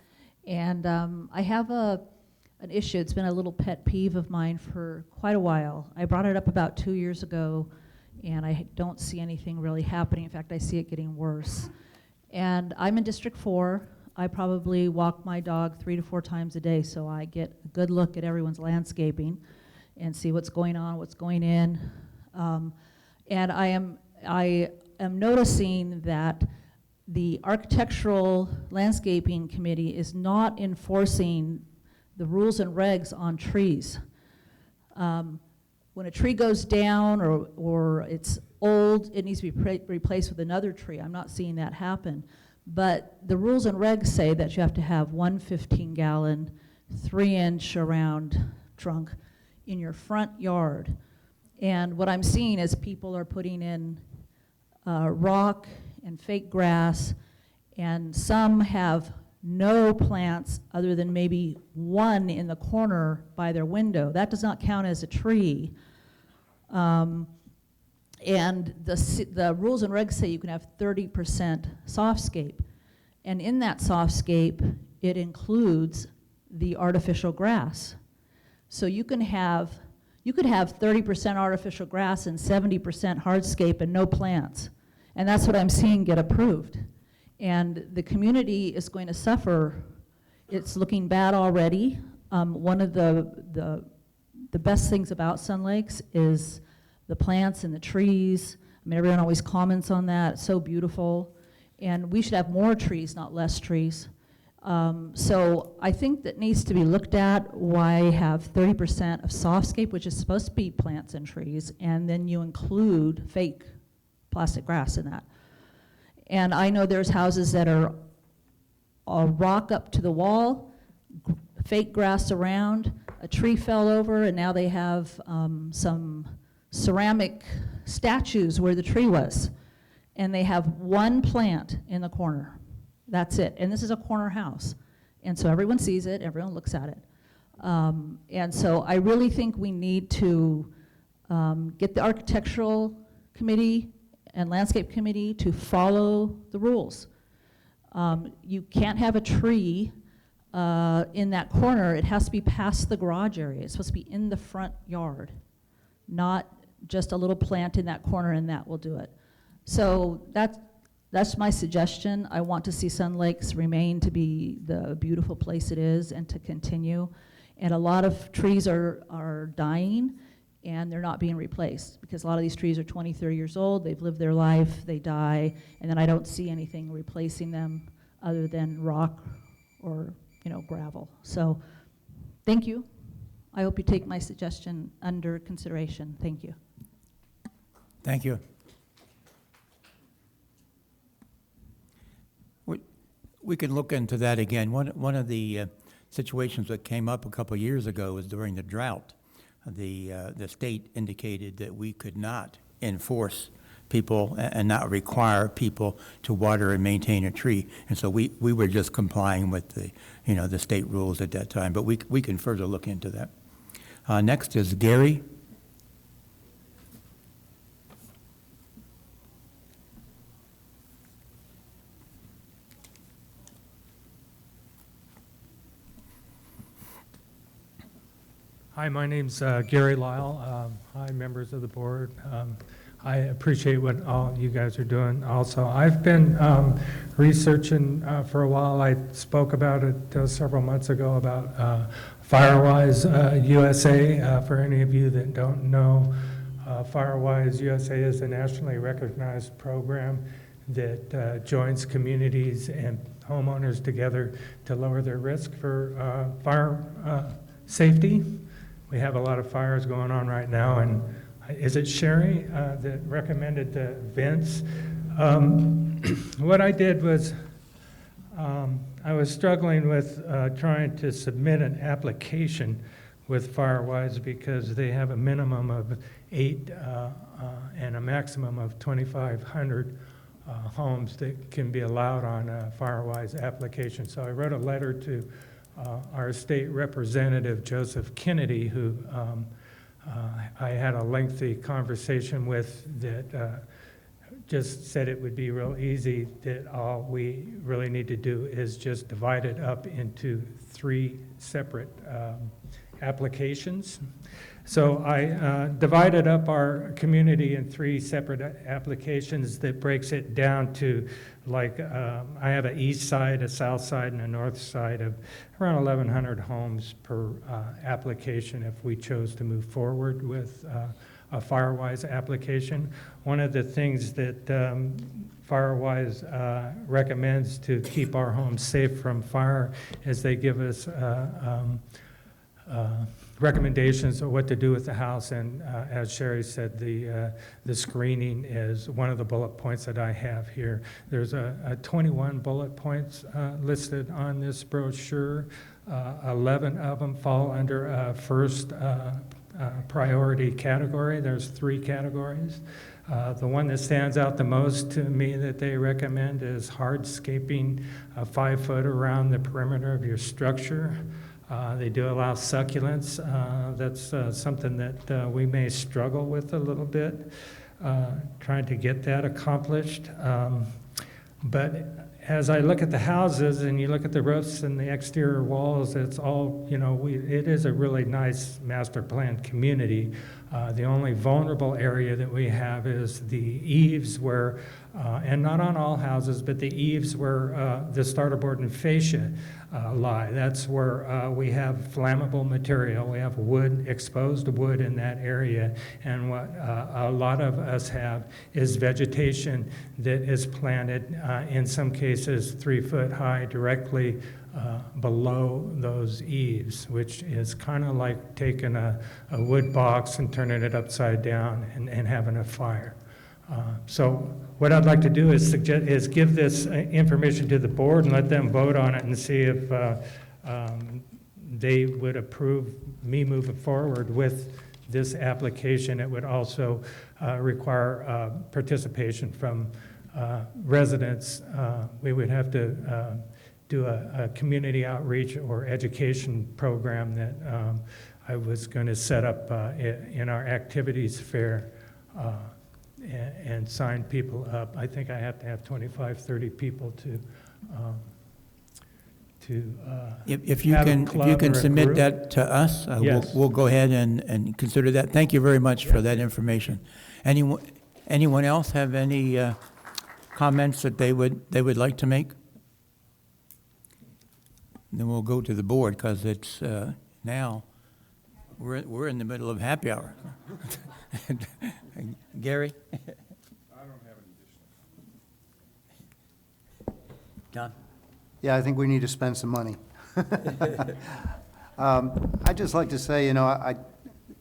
And I have a an issue. It's been a little pet peeve of mine for quite a while. I brought it up about 2 years ago, and I don't see anything really happening. In fact, I see it getting worse. And I'm in District 4. I probably walk my dog 3 to 4 times a day, so I get a good look at everyone's landscaping and see what's going on, what's going in. And I am noticing that the Architectural Landscaping Committee is not enforcing the rules and regs on trees. When a tree goes down or it's old, it needs to be replaced with another tree. I'm not seeing that happen. But the rules and regs say that you have to have one 15-gallon, 3-inch around trunk in your front yard. And what I'm seeing is people are putting in rock and fake grass, and some have no plants other than maybe one in the corner by their window. That does not count as a tree. And the rules and regs say you can have 30% softscape. And in that softscape, it includes the artificial grass. So you could have 30% artificial grass and 70% hardscape and no plants. And that's what I'm seeing get approved. And the community is going to suffer. It's looking bad already. One of the best things about Sun Lakes is the plants and the trees. I mean, everyone always comments on that. It's so beautiful. And we should have more trees, not less trees. So I think that needs to be looked at. Why have 30% of softscape, which is supposed to be plants and trees, and then you include fake plastic grass in that. And I know there's houses that are a rock up to the wall, fake grass around, a tree fell over, and now they have some ceramic statues where the tree was. And they have one plant in the corner. That's it. And this is a corner house. And so everyone sees it, everyone looks at it. And so I really think we need to get the Architectural Committee and Landscape Committee to follow the rules. You can't have a tree in that corner. It has to be past the garage area. It's supposed to be in the front yard, not just a little plant in that corner and that will do it. So that's my suggestion. I want to see Sun Lakes remain to be the beautiful place it is and to continue. And a lot of trees are dying and they're not being replaced because a lot of these trees are 20, 30 years old, they've lived their life, they die, and then I don't see anything replacing them other than rock or gravel. So thank you. I hope you take my suggestion under consideration. Thank you. Thank you. We can look into that again. One of the situations that came up a couple of years ago was during the drought. The state indicated that we could not enforce people and not require people to water and maintain a tree. And so we were just complying with the state rules at that time. But we can further look into that. Next is Gary. Hi, my name's Gary Lyle. Hi, members of the board. I appreciate what all you guys are doing also. I've been researching for a while. I spoke about it several months ago about Firewise USA. For any of you that don't know, Firewise USA is a nationally recognized program that joins communities and homeowners together to lower their risk for fire safety. We have a lot of fires going on right now, and is it Sherry that recommended the vents? What I did was I was struggling with trying to submit an application with Firewise because they have a minimum of 8 and a maximum of 2,500 homes that can be allowed on a Firewise application. So I wrote a letter to our state representative, Joseph Kennedy, who I had a lengthy conversation with that just said it would be real easy, that all we really need to do is just divide it up into 3 separate applications. So I divided up our community in 3 separate applications that breaks it down to, like, I have an east side, a south side, and a north side of around 1,100 homes per application if we chose to move forward with a Firewise application. One of the things that Firewise recommends to keep our homes safe from fire is they give us recommendations of what to do with the house, and as Sherry said, the screening is one of the bullet points that I have here. There's a 21 bullet points listed on this brochure. 11 of them fall under a first priority category. There's 3 categories. The one that stands out the most to me that they recommend is hardscaping 5 foot around the perimeter of your structure. They do allow succulents. That's something that we may struggle with a little bit, trying to get that accomplished. But as I look at the houses and you look at the roofs and the exterior walls, it's all, you know, it is a really nice master planned community. The only vulnerable area that we have is the eaves where, and not on all houses, but the eaves where the starter board and fascia lie. That's where we have flammable material. We have wood, exposed wood in that area. And what a lot of us have is vegetation that is planted, in some cases 3 foot high, directly below those eaves, which is kind of like taking a wood box and turning it upside down and having a fire. So what I'd like to do is give this information to the board and let them vote on it and see if they would approve me moving forward with this application. It would also require participation from residents. We would have to do a community outreach or education program that I was going to set up in our activities fair and sign people up. I think I have to have 25, 30 people to If you have a can, club if you can or a submit group. that to us, Yes. we'll go ahead and consider that. Thank you very much for that information. Anyone else have any comments that they would like to make? Then we'll go to the board, because it's now, we're in the middle of happy hour. Gary? I don't have any additional. John? Yeah, I think we need to spend some money. I'd just like to say, you know,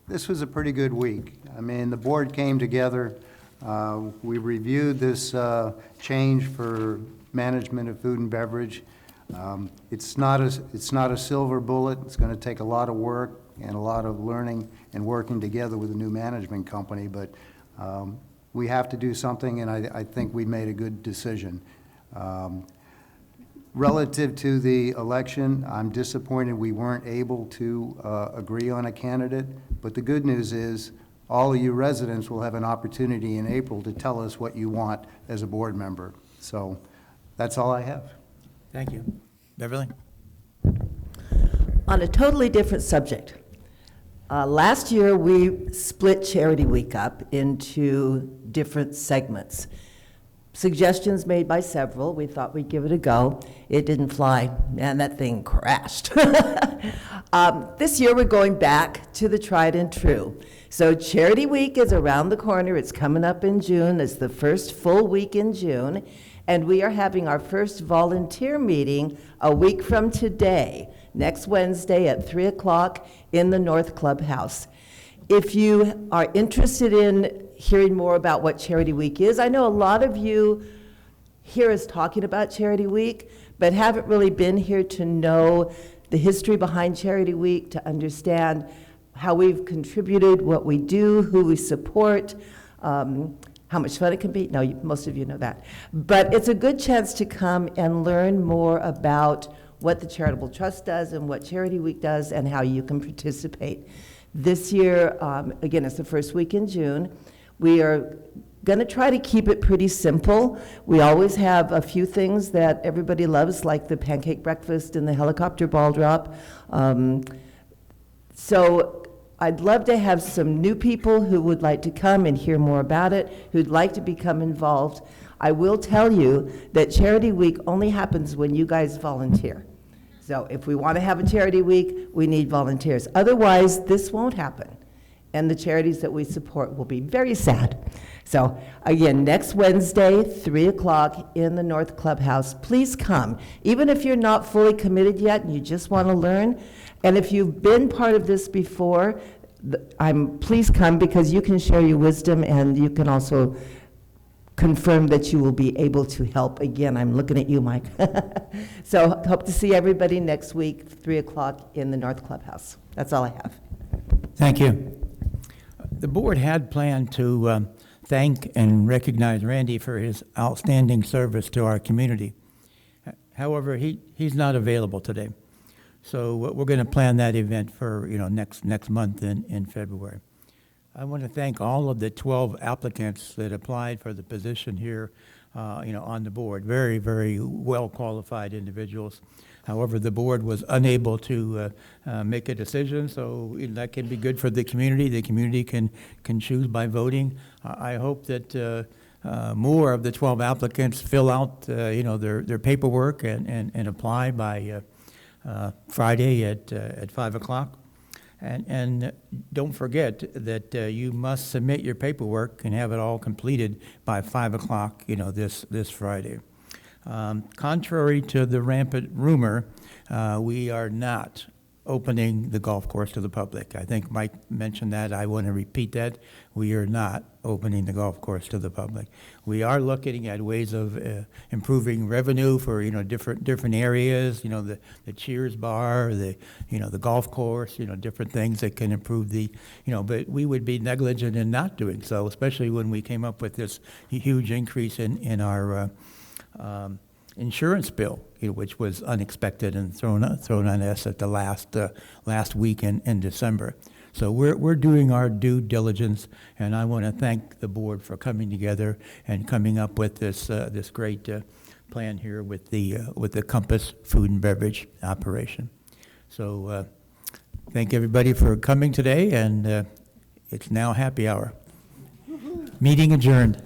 this was a pretty good week. I mean, the board came together. We reviewed this change for management of food and beverage. It's not a silver bullet. It's going to take a lot of work and a lot of learning and working together with a new management company, but we have to do something, and I think we made a good decision. Relative to the election, I'm disappointed we weren't able to agree on a candidate, but the good news is all of you residents will have an opportunity in April to tell us what you want as a board member. So that's all I have. Thank you. Beverly? On a totally different subject, last year we split Charity Week up into different segments. Suggestions made by several. We thought we'd give it a go. It didn't fly, and that thing crashed. This year we're going back to the tried and true. So Charity Week is around the corner. It's coming up in June. It's the first full week in June. And we are having our first volunteer meeting a week from today, next Wednesday at 3 o'clock in the North Clubhouse. If you are interested in hearing more about what Charity Week is, I know a lot of you hear us talking about Charity Week, but haven't really been here to know the history behind Charity Week, to understand how we've contributed, what we do, who we support, how much fun it can be. No, most of you know that. But it's a good chance to come and learn more about what the Charitable Trust does and what Charity Week does and how you can participate. This year, again, it's the first week in June. We are going to try to keep it pretty simple. We always have a few things that everybody loves, like the pancake breakfast and the helicopter ball drop. So I'd love to have some new people who would like to come and hear more about it, who'd like to become involved. I will tell you that Charity Week only happens when you guys volunteer. So if we want to have a Charity Week, we need volunteers. Otherwise, this won't happen. And the charities that we support will be very sad. So again, next Wednesday, 3 o'clock in the North Clubhouse. Please come. Even if you're not fully committed yet and you just want to learn, and if you've been part of this before, please come, because you can share your wisdom and you can also confirm that you will be able to help. Again, I'm looking at you, Mike. So hope to see everybody next week, 3 o'clock in the North Clubhouse. That's all I have. Thank you. The board had planned to thank and recognize Randy for his outstanding service to our community. However, he's not available today. So we're going to plan that event for next month in February. I want to thank all of the 12 applicants that applied for the position here, on the board. Very, very well qualified individuals. However, the board was unable to make a decision, so that can be good for the community. The community can choose by voting. I hope that more of the 12 applicants fill out, their paperwork and apply by Friday at 5 o'clock. And don't forget that you must submit your paperwork and have it all completed by 5 o'clock, this Friday. Contrary to the rampant rumor, we are not opening the golf course to the public. I think Mike mentioned that. I want to repeat that. We are not opening the golf course to the public. We are looking at ways of improving revenue for different areas. The Cheers bar, the golf course. Different things that can improve the. But we would be negligent in not doing so, especially when we came up with this huge increase in our insurance bill, which was unexpected and thrown on us at the last week in December. So we're doing our due diligence, and I want to thank the board for coming together and coming up with this great plan here with the Compass Food and Beverage operation. So thank everybody for coming today, and it's now happy hour. Meeting adjourned.